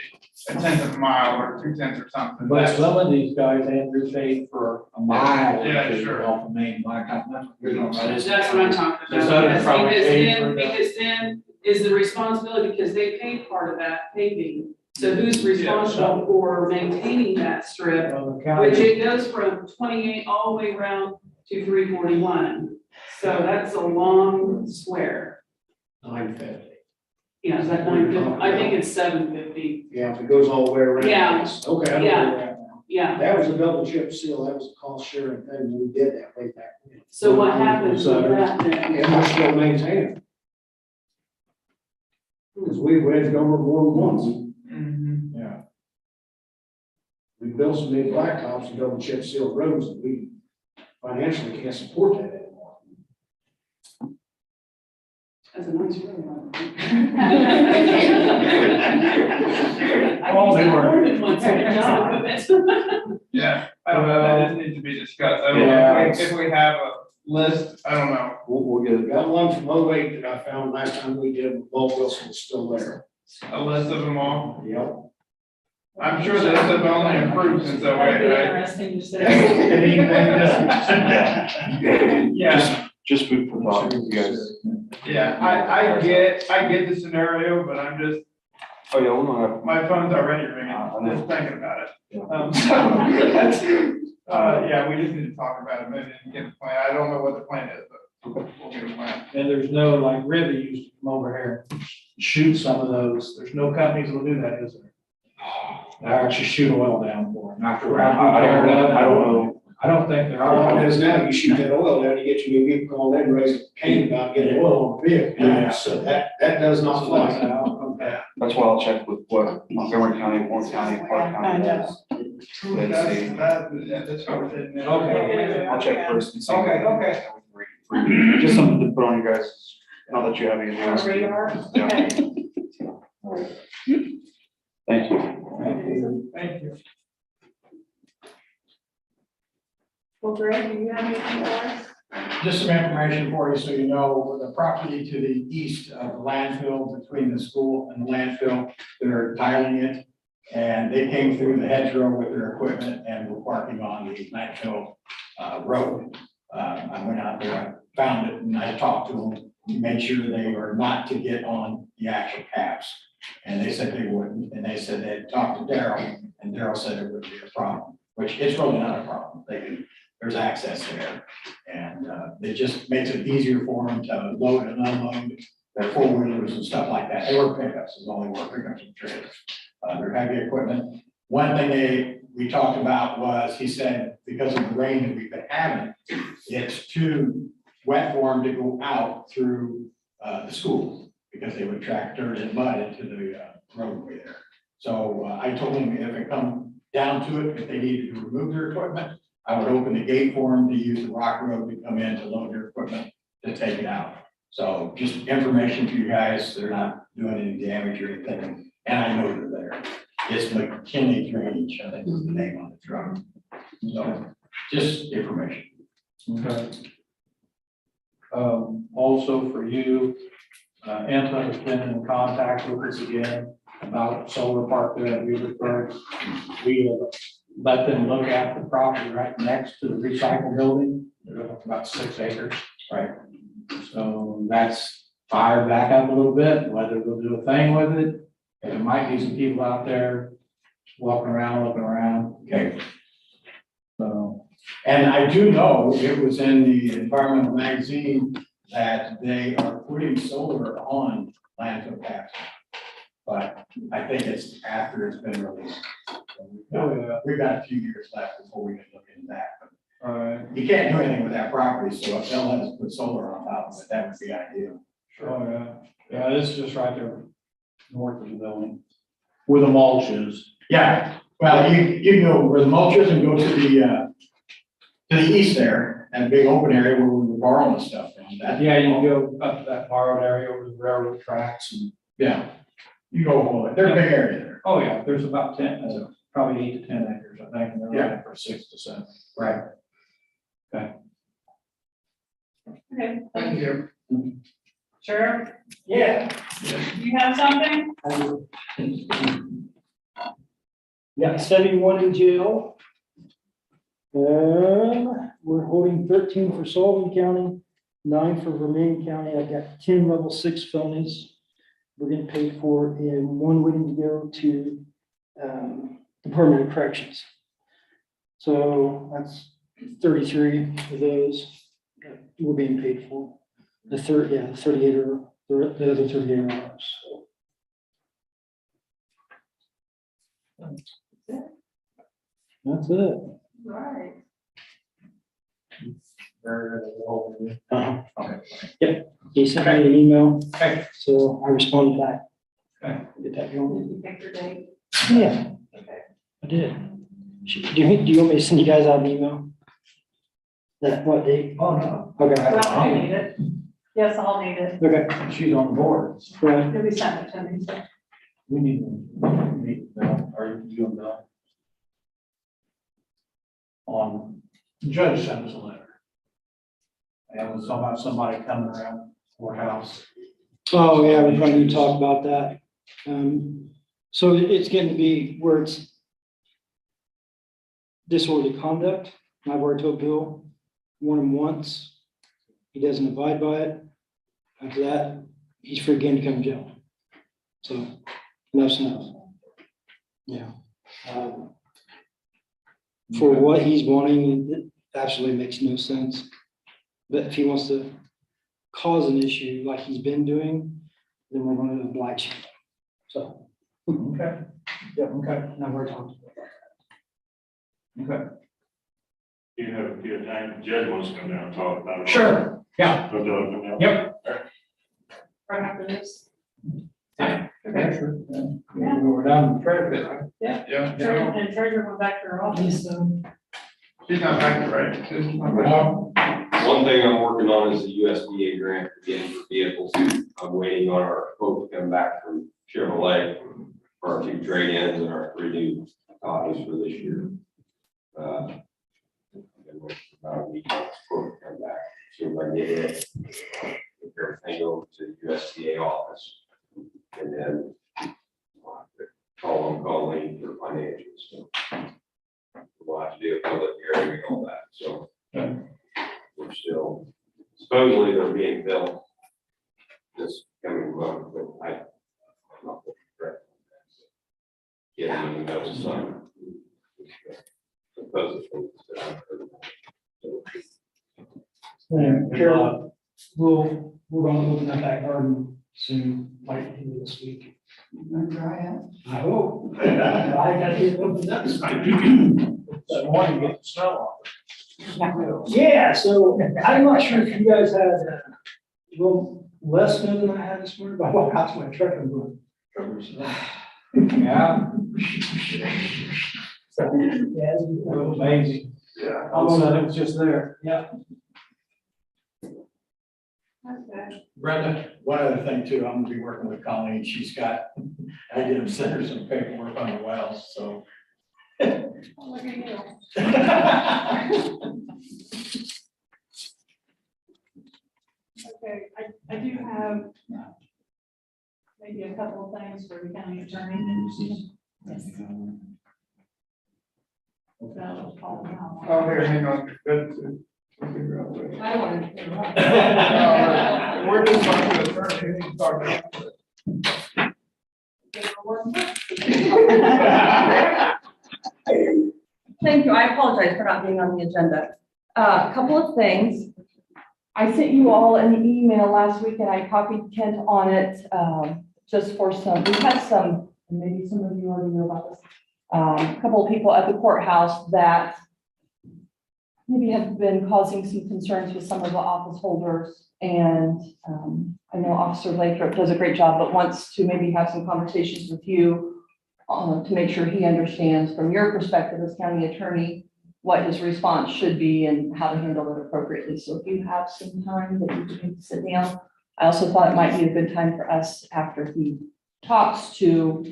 a tenth of a mile or 2/10 or something. But some of these guys have their fate for a mile. Yeah, or two sure. Off the main blacktop. That's what you're talking about. That's what I'm talking The about. Sutter Because probably paid for that. because then is the responsibility, because they paid part of that paving. So who's responsible for maintaining that strip, Well, the county- which it goes from 28 all the way around to 341. So that's a long square. 950. Yeah, is that 950? I think it's 750. Yeah, if it goes all the way around. Yeah. yes. Okay, I know where Yeah. we're at now. Yeah. That was a double chip seal, that was a cost sharing thing, when we did that way back then. So what happens with that then? And we're still maintaining. Because we went over more than once. Mhm. Yeah. We built some big blacktops and double chip seal roads, and we financially can't support that anymore. That's a nice road. Oh, they were. Yeah, I don't know, that just needs to be discussed. I don't know, Yeah. if we have a list, I don't know. We'll get We it. got one from 08 that I found last time we did, Walt Wilson was still there. A list of them all. Yep. I'm sure this have only improved since the That'd be way, right? interesting to say. Yeah, Just food for thought, you guys. yeah, I get the scenario, but I'm just, Oh, yeah, we're gonna have. my phone's already I ringing, know. just thinking about it. Yeah. So, yeah, we just need to talk about it, maybe get a plan. I don't know what the plan is, but we'll get a plan. And there's no, like Ribby used to come over here, and shoot some of those. There's no companies that'll do that, is there? They actually shoot oil down for them after. I don't know. I don't think there Our are. problem is now, you shoot that oil down, you get your new vehicle on there and raise a pain about getting oil on the vehicle. Yeah. So that does not fly. Okay. That's why I'll check with what Montgomery County, Warren County, Clark County does. Let's see. That's what we're saying. Okay. I'll check first and see. Okay. Just something to put on you guys, not that you have anything else. Radar. Yeah. Thank you. Thank you. Well, Greg, do you have anything for us? Just some information for you, so you know, the property to the east of the landfill, between the school and the landfill, they're tiling it. And they came through the hedgerow with their equipment and were parking on the landfill road. I went out there, I found it, and I talked to them, made sure they were not to get on the actual paths. And they said they wouldn't, and they said they'd talked to Daryl, and Daryl said it would be a problem, which it's really not a problem. They can, there's access there. And it just makes it easier for them to load and unload their four-wheelers and stuff like that. They were pickups, is all they were, pickups and trailers. Their heavy equipment. One thing we talked about was, he said, because of the rain that we've been having, it's too wet for them to go out through the school, because they would track dirt and mud into the roadway there. So I told him if it come down to it, if they needed to remove their equipment, I would open the gate for them to use the rock road to come in to load their equipment to take it out. So just information to you guys, they're not doing any damage or anything, and I know they're there. It's McKinley Drainage, I think is the name on the truck. So just information. Okay. Also for you, Anton has been in contact with us again about solar park there at Weaverburg. We let them look at the property right next to the recycle building. They're about 6 acres. Right. So that's fired back up a little bit, whether we'll do a thing with it. There might be some people out there walking around, looking around. Okay. So, and I do know it was in the environmental magazine that they are putting solar on landfill taps. But I think it's after it's been released. So we've got a few years left before we can look into that. But you can't do anything with that property, so if they'll let us put solar on top of it, that would be ideal. Oh, yeah. Yeah, this is just right there north of the building. Where the mulch is. Yeah, well, you can go where the mulch is and go to the east there, that big open area where we were borrowing stuff from. That, Yeah, you can go up to that borrowed area over the railroad tracks and yeah. You go for it. They're big area there. Oh, yeah, there's about 10, probably 8 to 10 acres, I think, and they're running for 6 to 7. Right. Okay, Thank you. Sheriff, Yeah. you have something? Got 71 in jail. We're holding 13 for Sullivan County, 9 for Vermillion County. I've got 10 level 6 felonies. We're getting paid for, and 1 waiting to go to Department of Corrections. So that's 33 of those that we're being paid for. The 38 are, the other 38 are ours. That's it. Right. Uh-huh. Yep, he sent me an email, so I responded back. Okay. Get that going. Did you pick your date? Yeah, Okay. I did. Do you want me to send you guys out an email? That, what date? Oh, no. Okay. Well, I'll need it. Yes, I'll need it. Okay. She's on the board. Right. You'll be sent it to me. So. We need to meet, are you and Bill? On, the judge sent us a letter. And it was about somebody coming around courthouse. Oh, yeah, we're going to talk about that. So it's getting to be where it's disorderly conduct. I've already told Bill, warn him once. He doesn't abide by it. After that, he's free again to come to jail. So enough's enough. Yeah. For what he's wanting, it absolutely makes no sense. But if he wants to cause an issue like he's been doing, then we're going to oblige him. So. Okay. Yeah, okay. Now we're talking. Okay. You have a time, the judge wants to come down and talk about it. Sure. Yeah. Yep. Right after this. Yeah. Okay. Sure. Yeah. We're down the treasure. Yeah. Yeah. Treasurer went back to her office, so. She's not back, right? She's not back. One thing I'm working on is the USDA grant again for vehicles. I'm waiting on our quote to come back from Chevrolet for our 2 trade-ins and our 3 new Tahoes for this year. I've been waiting for about a week for the quote to come back. See if I can get it, get everything over to the USDA office. And then call Lane for financials. So we'll have to do a public hearing and all that. So we're still, supposedly they're being built this coming month, but I'm not correct. Getting in the middle of summer. Supposedly. Carol, we're going to open up that garden soon, like into this week. Dry out. I hope. I got to open up this week. That morning, get the snow off. Yeah, so I'm not sure if you guys had, well, less snow than I had this morning, but I walked out to my truck and going. Yeah. So, yeah, It was amazing. Yeah. All of a sudden, it was just there. Yeah. Okay. Brenda, one other thing too, I'm gonna be working with Colleen. She's got, I did send her some paperwork on the wells, so. Oh, look at you. Okay, I do have maybe a couple of things for the county attorney. So, call them out. Oh, here, hang on. Good to figure out what- I don't want to interrupt. No, we're just talking to the attorney, he's talking. Thank you. I apologize for not being on the agenda. A couple of things. I sent you all an email last week and I copied Kent on it, just for some, we had some, and maybe some of you already know about this. A couple of people at the courthouse that maybe have been causing some concerns with some of the office holders. And I know Officer Lathrop does a great job, but wants to maybe have some conversations with you to make sure he understands from your perspective as county attorney, what his response should be and how to handle it appropriately. So if you have some time that you can sit down, I also thought it might be a good time for us after he talks to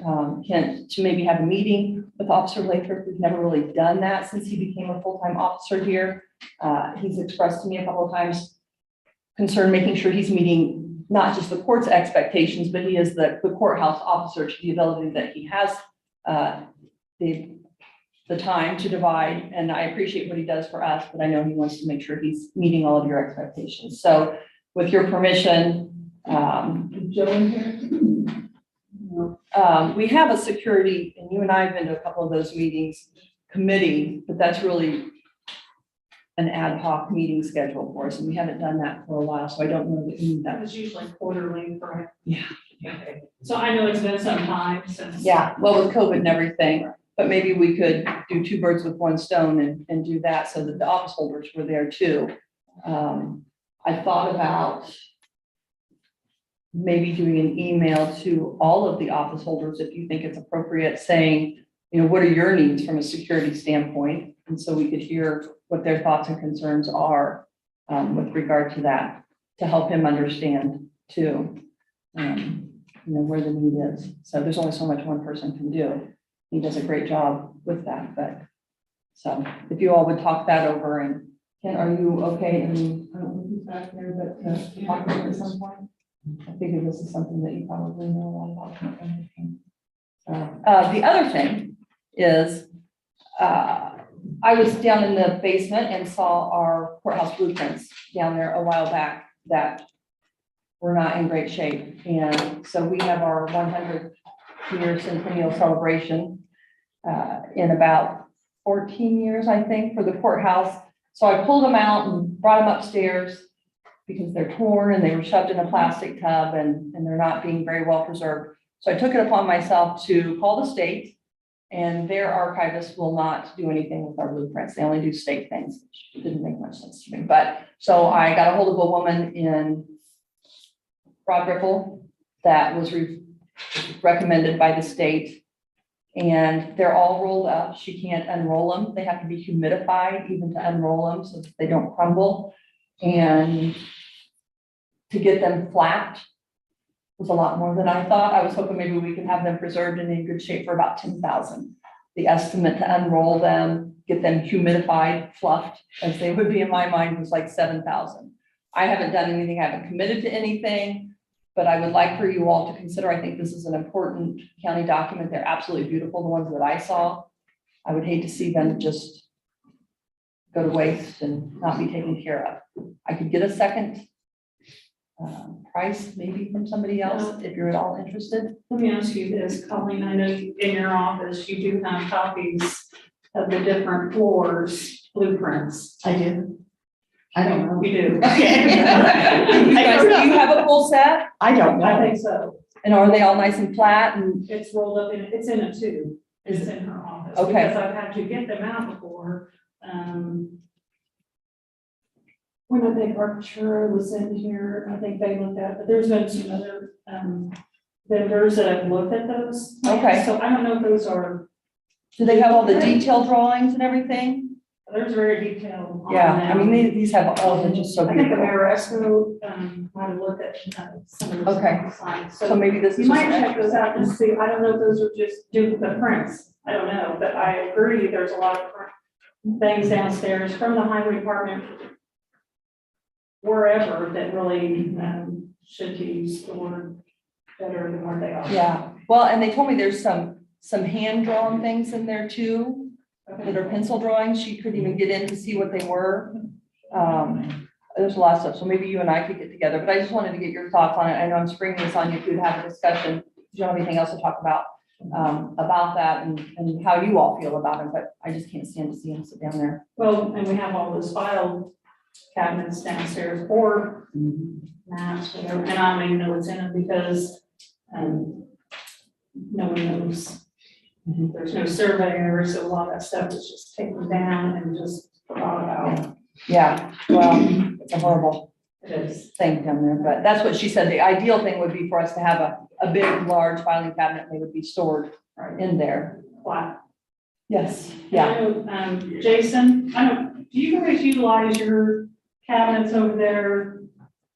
Kent to maybe have a meeting with Officer Lathrop. We've never really done that since he became a full-time officer here. He's expressed to me a couple of times concern making sure he's meeting not just the court's expectations, but he is the courthouse officer to the ability that he has the time to divide. And I appreciate what he does for us, but I know he wants to make sure he's meeting all of your expectations. So with your permission, is Joe in here? We have a security, and you and I have been to a couple of those meetings, committee, but that's really an ad hoc meeting schedule for us, and we haven't done that for a while, so I don't know that you need That that. was usually quarterly, correct? Yeah. Okay, so I know it's been some time since. Yeah, well, with COVID and everything, but maybe we could do two birds with one stone and do that so that the office holders were there too. I thought about maybe doing an email to all of the office holders, if you think it's appropriate, saying, you know, what are your needs from a security standpoint? And so we could hear what their thoughts and concerns are with regard to that, to help him understand too, you know, where the need is. So there's only so much one person can do. He does a great job with that, but, so if you all would talk that over, and Ken, are you okay? And I don't know who's back there, but to talk about it at some point. I figure this is something that you probably know a lot about. The other thing is, I was down in the basement and saw our courthouse blueprints down there a while back that were not in great shape. And so we have our 100th year centennial celebration in about 14 years, I think, for the courthouse. So I pulled them out and brought them upstairs because they're torn and they were shoved in a plastic tub and they're not being very well preserved. So I took it upon myself to call the state, and their archivists will not do anything with our blueprints. They only do state things, which didn't make much sense to me. But so I got a hold of a woman in Broad Ripple that was recommended by the state, and they're all rolled up. She can't unroll them. They have to be humidified even to unroll them so that they don't crumble. And to get them flat was a lot more than I thought. I was hoping maybe we could have them preserved and in good shape for about 10,000. The estimate to unroll them, get them humidified, fluffed, as they would be in my mind, was like 7,000. I haven't done anything, I haven't committed to anything, but I would like for you all to consider. I think this is an important county document. They're absolutely beautiful, the ones that I saw. I would hate to see them just go to waste and not be taken care of. I could get a second price maybe from somebody else if you're at all interested. Let me ask you this, Colleen, I know in your office, you do have copies of the different floors blueprints. I do. I don't know. You do. Okay. You guys, do you have a full set? I don't I know. think so. And are they all nice and flat? And It's rolled up in, it's in a tube. It's in her office. Okay. Because I've had to get them out before. When I think Arctura was in here, I think they looked at it, but there's been some other vendors that have looked at those. Okay. So I don't know if those are, do they have all the detailed drawings and everything? there's very detailed. on Yeah, I them. mean, these have all, they're just so I think the beautiful. Maresco, might have looked at some of those. Okay. designs. So maybe this is. You might just an check those out and see, I don't know if those are just duplicate prints, I don't know, but I agree, there's a lot of things downstairs from the highway department. Wherever that really, should use the word better than what they are. Yeah, well, and they told me there's some hand-drawn things in there too, that are pencil drawings. She couldn't even get in to see what they were. There's a lot of stuff, so maybe you and I could get together, but I just wanted to get your thoughts on it. I know I'm springing this on you to have a discussion. Do you have anything else to talk about that and how you all feel about it? But I just can't stand to see him sit down there. Well, and we have all those file cabinets downstairs or maps, whatever, and I don't even know what's in them because, no one knows. There's no surveyor, so a lot of that stuff is just taken down and just forgot about. Yeah, well, it's a horrible It is. thing down there, but that's what she said. The ideal thing would be for us to have a big, large filing cabinet. They would be stored in there. Flat. Yes, Yeah. I know, Jason, do you guys utilize your cabinets over there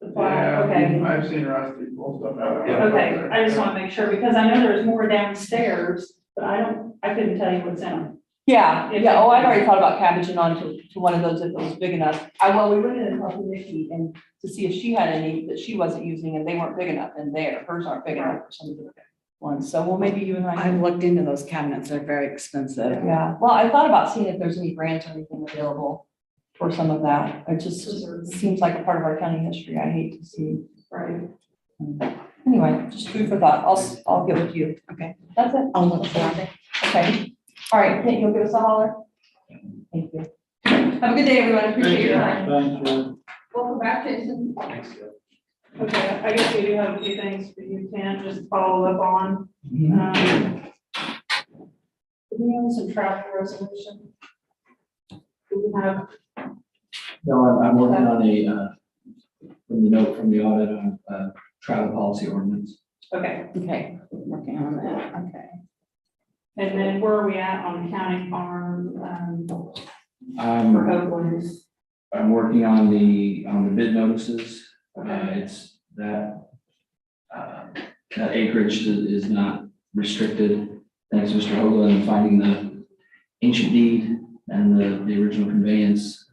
The plow, Yeah, okay. I've seen Rusty pull stuff out. Yeah. Okay, I just want to make sure, because I know there's more downstairs, but I couldn't tell you what's in them. Yeah, oh, I'd already thought about cabbaging onto one of those if it was big enough. We went in and talked to Nikki and to see if she had any that she wasn't using and they weren't big enough in there. Hers aren't big enough for some of the ones. So, well, maybe you and I. I've looked into those cabinets, they're very expensive. Yeah, well, I thought about seeing if there's any grants or anything available for some of that. It just seems like a part of our county history. I hate to see. Right. Anyway, just food for thought. I'll get with you. Okay. That's it. I'll look for it. Okay. All right, Kate, you'll give us a holler? Thank you. Have a good day, everyone. Appreciate your time. Thank you. Welcome back, Jason. Okay, I guess we do have a few things that you can just follow up on. Do we have some travel resolution? Do we have, No, I'm working on from the note from the audit on travel policy ordinance. okay, Okay, working on that, okay. and then where are we at on the county farm, for I'm Oakland's? working on the bid notices. Okay. It's that acreage that is not restricted. Thanks, Mr. Hoagland, finding the ancient deed and the original conveyance.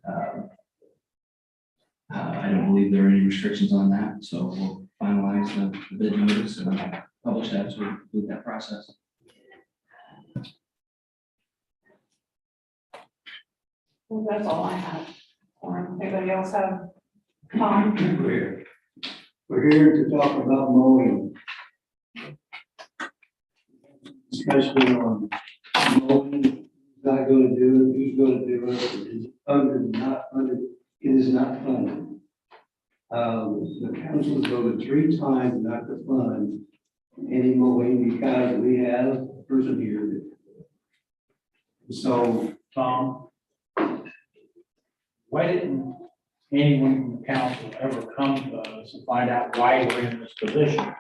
I don't believe there are any restrictions on that, so we'll finalize the bid notice and publish that to complete that process. Well, that's all I have. Or anybody else have? Tom? We're here to talk about mowing. Especially on mowing, who's not gonna do it, who's gonna do it, is funded, not funded, it is not funded. The council voted 3 times not to fund any mowing because we have a person here. So, Tom, why didn't anyone from the council ever come to us and find out why we're in this position?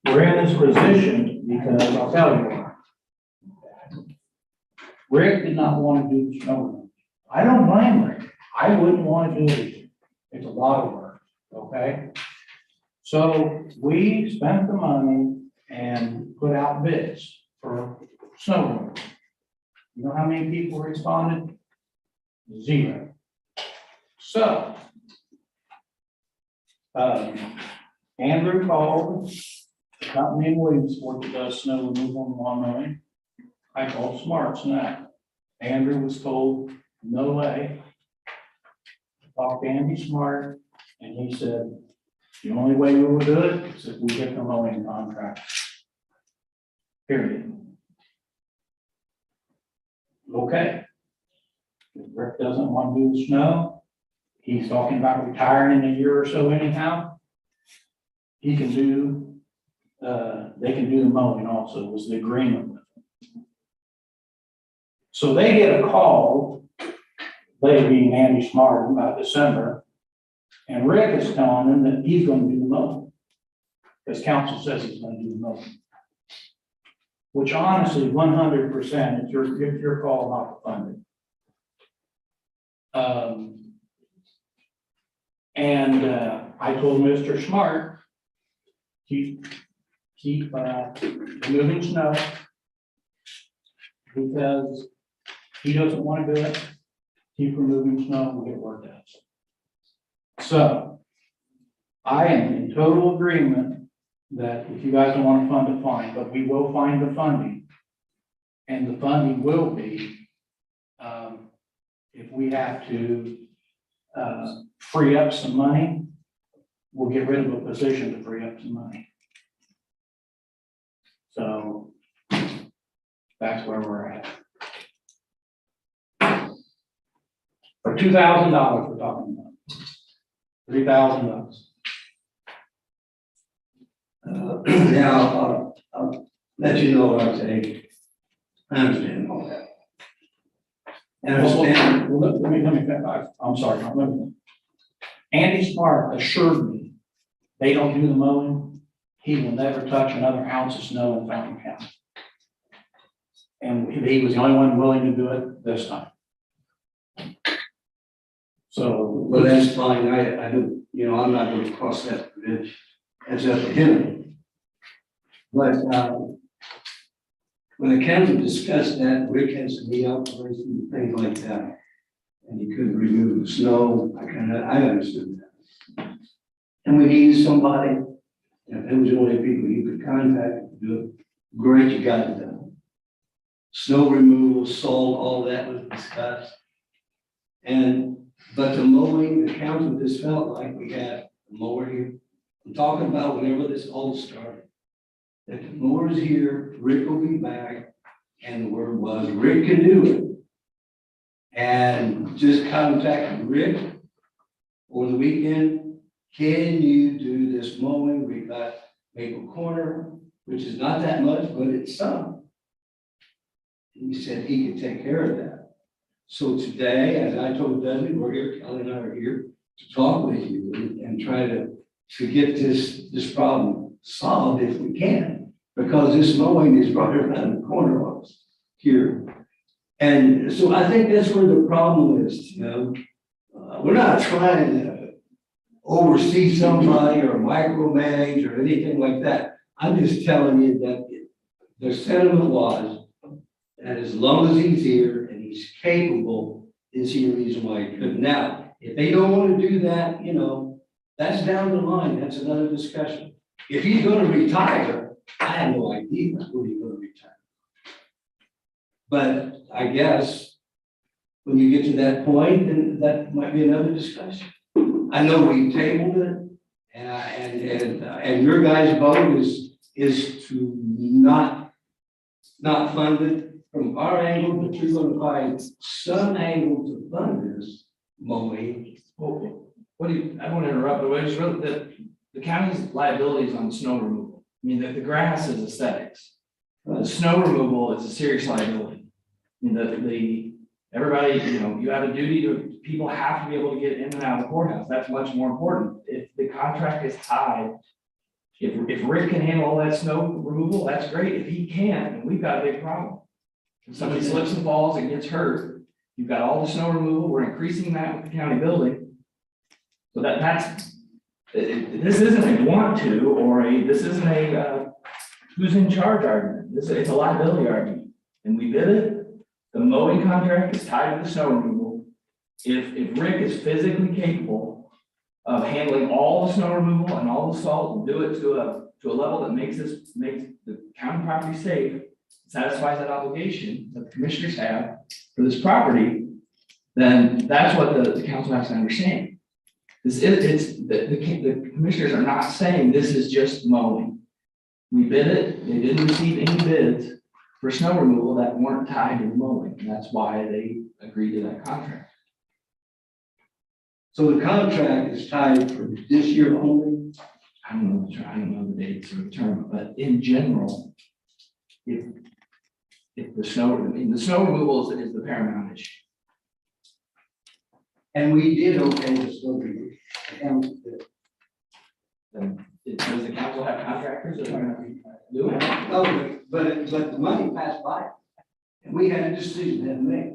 We're in this position because I'll tell you why. Rick did not want to do the snow removal. I don't blame Rick. I wouldn't want to do it either. It's a lot of work, okay? So we spent the money and put out bids for snow removal. You know how many people responded? 0. So, Andrew called the company in Williamsport that does snow removal and lawn mowing. I called Smarts now. Andrew was told, no way. Talked to Andy Smart, and he said, the only way we will do it is if we get the mowing contract. Period. Okay. If Rick doesn't want to do the snow, he's talking about retiring in a year or so anyhow. He can do, they can do the mowing also, was the agreement with him. So they get a call, they being Andy Smart, about December, and Rick is telling them that he's going to do the mowing. Because council says he's going to do the mowing. Which honestly, 100%, it's your call not to fund it. I told Mr. Smart, keep moving snow because he doesn't want to do it. Keep removing snow and get it worked out. So I am in total agreement that if you guys don't want to fund it, fine, but we will find the funding. And the funding will be, if we have to free up some money, we'll get rid of a position to free up some money. So that's where we're at. For $2,000 we're talking about. $3,000. Yeah, I'll let you know what I'm saying. I understand all that. I understand. Well, let me, I'm sorry, let me. Andy Smart assured me they don't do the mowing. He will never touch another ounce of snow in Fountain County. And he was the only one willing to do it this time. So Well, that's fine, I don't, you know, I'm not gonna cross that bridge as up to him. But, when the council discussed that, Rick has to meet operations, things like that. And he couldn't remove the snow, I understood that. And we needed somebody, if it was the only people you could contact to do it, great, you got it done. Snow removal, salt, all that was discussed. But the mowing, the council just felt like we had a mower here. I'm talking about whenever this all started. That the mower's here, Rick will be back, and the word was, Rick can do it. And just contact Rick over the weekend, can you do this mowing? We've got Maple Corner, which is not that much, but it's some. And he said he could take care of that. So today, as I told Dudley, we're here, Kelly and I are here to talk with you and try to get this problem solved if we can. Because this mowing is right around the corner of us here. And so I think that's where the problem is, you know. We're not trying to oversee somebody or micromanage or anything like that. I'm just telling you that the sentiment was that as long as he's here and he's capable, is he a reason why he couldn't. Now, if they don't want to do that, you know, that's down the line. That's another discussion. If he's going to retire, I have no idea when he's going to retire. But I guess when you get to that point, then that might be another discussion. I know we tabled it, and your guys' vote is to not fund it from our angle, but you're going to find some angle to fund this mowing. Well, I don't want to interrupt, but it's really the county's liability is on snow removal. I mean, the grass is aesthetics. The snow removal is a serious liability. I mean, everybody, you know, you have a duty to, people have to be able to get in and out of the courthouse. That's much more important. If the contract is tied, if Rick can handle all that snow removal, that's great. If he can't, then we've got a big problem. If somebody slips and falls and gets hurt, you've got all the snow removal, we're increasing that with the county building. So this isn't a want to, or this isn't a who's in charge argument. It's a liability argument. And we bid it. The mowing contract is tied to the snow removal. If Rick is physically capable of handling all the snow removal and all the salt and do it to a level that makes the county property safe, satisfies that obligation that the commissioners have for this property, then that's what the council has to understand. The commissioners are not saying this is just mowing. We bid it, they didn't receive any bids for snow removal that weren't tied to the mowing. And that's why they agreed to that contract. So the contract is tied for this year only? I don't know the dates or the term, but in general, if the snow removal is the paramount issue. And we did okay the snow removal. Then does the council have contractors that are going to do it? Oh, but the money passed by. And we had a decision to make.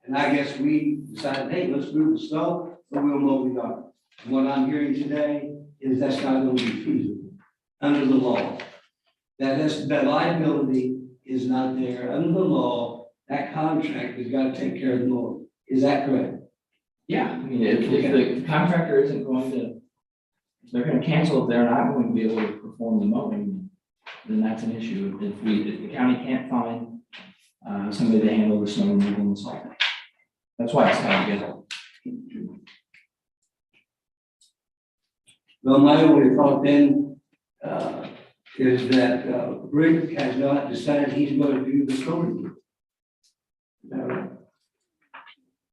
And I guess we decided, hey, let's move the snow, but we'll mow the yard. And what I'm hearing today is that's not going to be feasible under the law. That liability is not there under the law. That contract has got to take care of the law. Is that correct? Yeah, I mean, if the contractor isn't going to, if they're going to cancel, if they're not going to be able to perform the mowing, then that's an issue. If the county can't find somebody to handle the snow removal and salt. That's why it's tied together. Well, my only thought then is that Rick has not decided he's going to do the snow removal.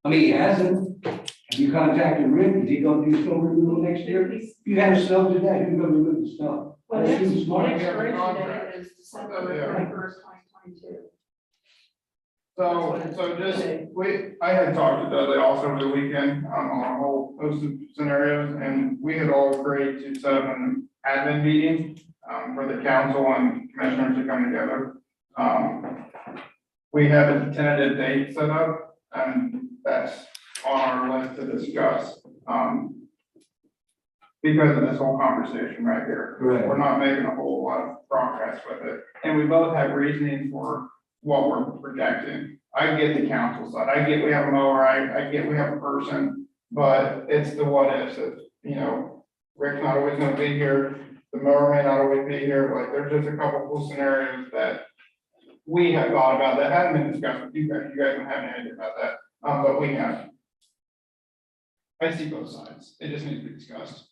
I mean, he hasn't. Have you contacted Rick? Is he going to do snow removal next year? You have snow today, who's going to remove the snow? Well, That's next too smart. expiration date is December 21st, 2022. So I had talked to Dudley also over the weekend on a whole host of scenarios, and we had all agreed to set up an admin meeting for the council and commissioners to come together. We have a tentative date set up, and that's on our list to discuss, because of this whole conversation right here. Correct. We're not making a whole lot of progress with it, and we both have reasoning for what we're projecting. I get the council side, I get we have a mower, I get we have a person, but it's the what ifs, you know, Rick's not always gonna be here, the mower may not always be here, like, there's just a couple cool scenarios that we have thought about that haven't been discussed with you guys don't have any idea about that, but we have. I see both sides, it just needs to be discussed.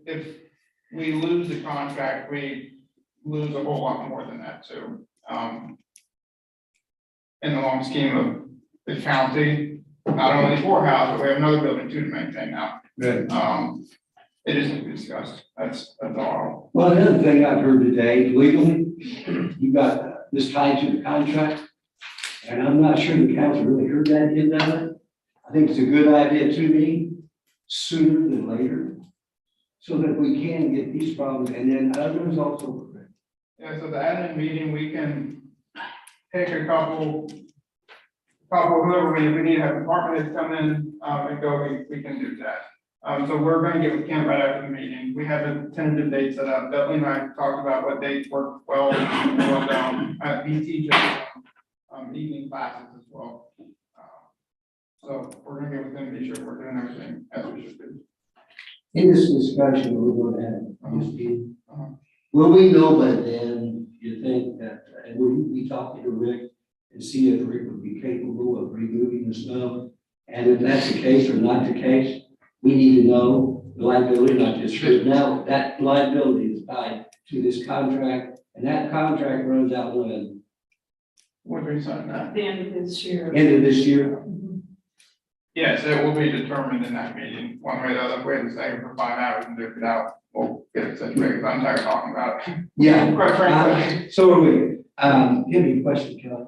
If we lose the contract, we lose a whole lot more than that too. In the long scheme of the county, not only for house, but we have another building too to maintain now. Good. It just needs to be discussed, that's all. Well, another thing I've heard today, legally, you got this tied to the contract. And I'm not sure the council really heard that end of it. I think it's a good idea to me, sooner than later. So that we can get these problems, and then others also. Yeah, so the admin meeting, we can take a couple, whoever we need to have department heads come in, and go, we can do that. So we're gonna get with Kent right after the meeting. We have a tentative date set up. Dudley and I talked about what dates work well, BT just, evening classes as well. So we're gonna get with them, be sure we're doing everything as we should do. In this discussion we're going to have, Steve, will we know by then, you think that, and will you be talking to Rick and see if Rick would be capable of removing the snow? And if that's the case or not the case, we need to know the liability, not just right now, that liability is tied to this contract, and that contract runs out when? What we sign that? At the end of this year. End of this year? Yes, it will be determined in that meeting, one way or the other. If we have to stay here for 5 hours and duke it out, we'll get it situated. I'm tired of talking about it. Yeah. Quite frankly. So are we. You have any question, Kelly?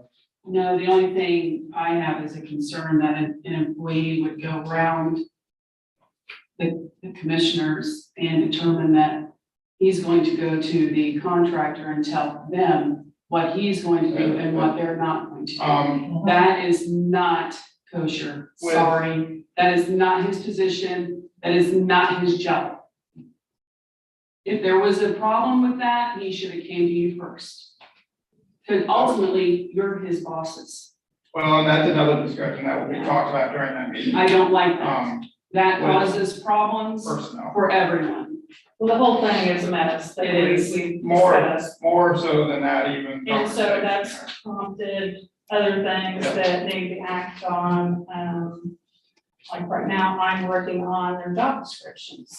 No, the only thing I have is a concern that an employee would go around the commissioners and determine that he's going to go to the contractor and tell them what he's going to do and what they're not going to do. That is not kosher, sorry, that is not his position, that is not his job. If there was a problem with that, he should have came to you first. Because ultimately, you're his bosses. Well, and that's another discussion that will be talked about during that meeting. I don't like that. That with causes problems personnel. for everyone. Well, the whole thing is a mess that It is. we More discussed. so than that even. And so that's prompted other things that need to be acted on. Like right now, I'm working on their job descriptions.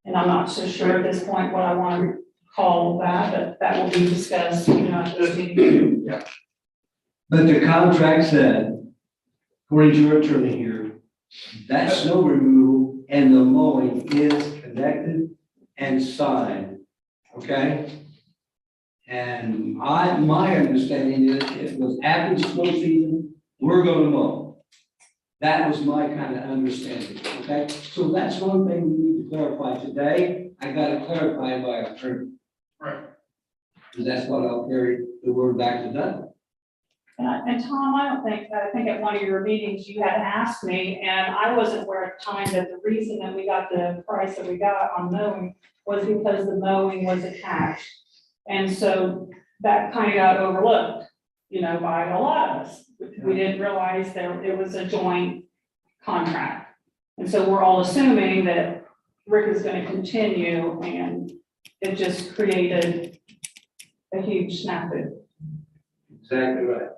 And I'm not so sure at this point what I want to call that, but that will be discussed, at this meeting. Yeah. But the contract said, according to your attorney here, that snow removal and the mowing is connected and signed, okay? And my understanding is it was after the snow season, we're gonna mow. That was my kind of understanding, okay? So that's one thing we need to clarify today. I gotta clarify by our attorney. Right. And that's what I'll carry the word back to them. And Tom, I think at one of your meetings, you had asked me, and I wasn't aware at the time that the reason that we got the price that we got on mowing was because the mowing was attached. And so that kind of got overlooked, by a lot of us. We didn't realize that it was a joint contract. And so we're all assuming that Rick is going to continue, and it just created a huge snafu. Exactly right.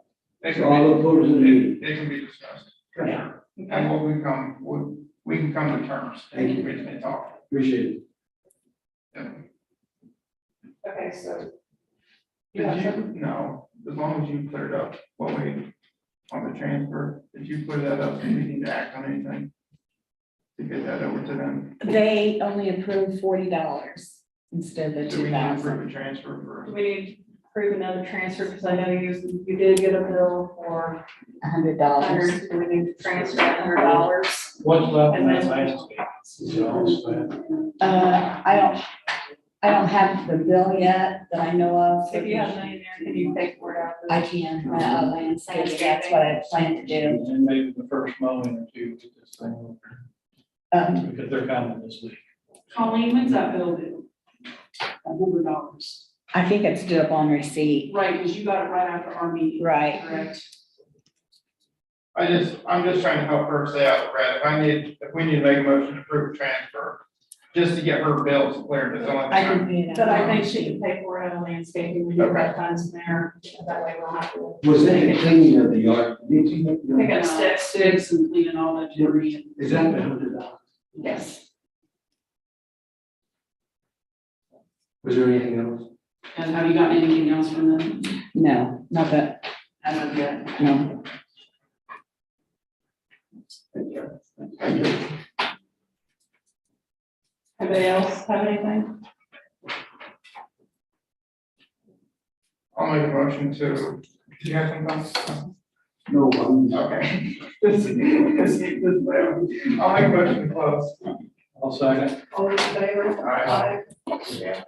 It So I'll look forward to the meeting. can be discussed. For Yeah. sure. And we can come to terms. Thank you. We just need to talk. Appreciate it. Yeah. Okay, so. Did you, no, as long as you cleared up what we, on the transfer, did you clear that up? Do we need to act on anything? To get that over to them? They only approved $40 instead of Do we need to 2,000. approve a transfer for? We need to approve another transfer, because I know you did get a bill for $100. $100, so we need to transfer $100. What's left in And that then- landscape? Is it all spent? I I don't have the bill yet that I know of. If you have money there, can you pay for it after? I can, landscape, that's what I plan to do. And maybe the first mowing or two, get this thing over, because they're coming this week. Colleen, when's that bill due? $100. I think it's due up on receipt. Right, because you got it right after our meeting. Right. Correct. I'm just trying to help her stay out of the red. If we need to make a motion to approve a transfer, just to get her bills cleared, it's only. I can do that. But I think she can pay for it on landscaping, we do have funds in there, that way we'll have to. Was that the cleaning of the yard? Did you make Pick the? up sticks. Sticks and cleaning all that debris. Is that the $100? Yes. Was there anything else? And have you gotten anything else from them No, not that, as of yet? no. Anybody else have anything? I'll make a motion to, do you have something? No, Okay. I'll make a motion to close. I'll second. All those in favor? Aye. Aye.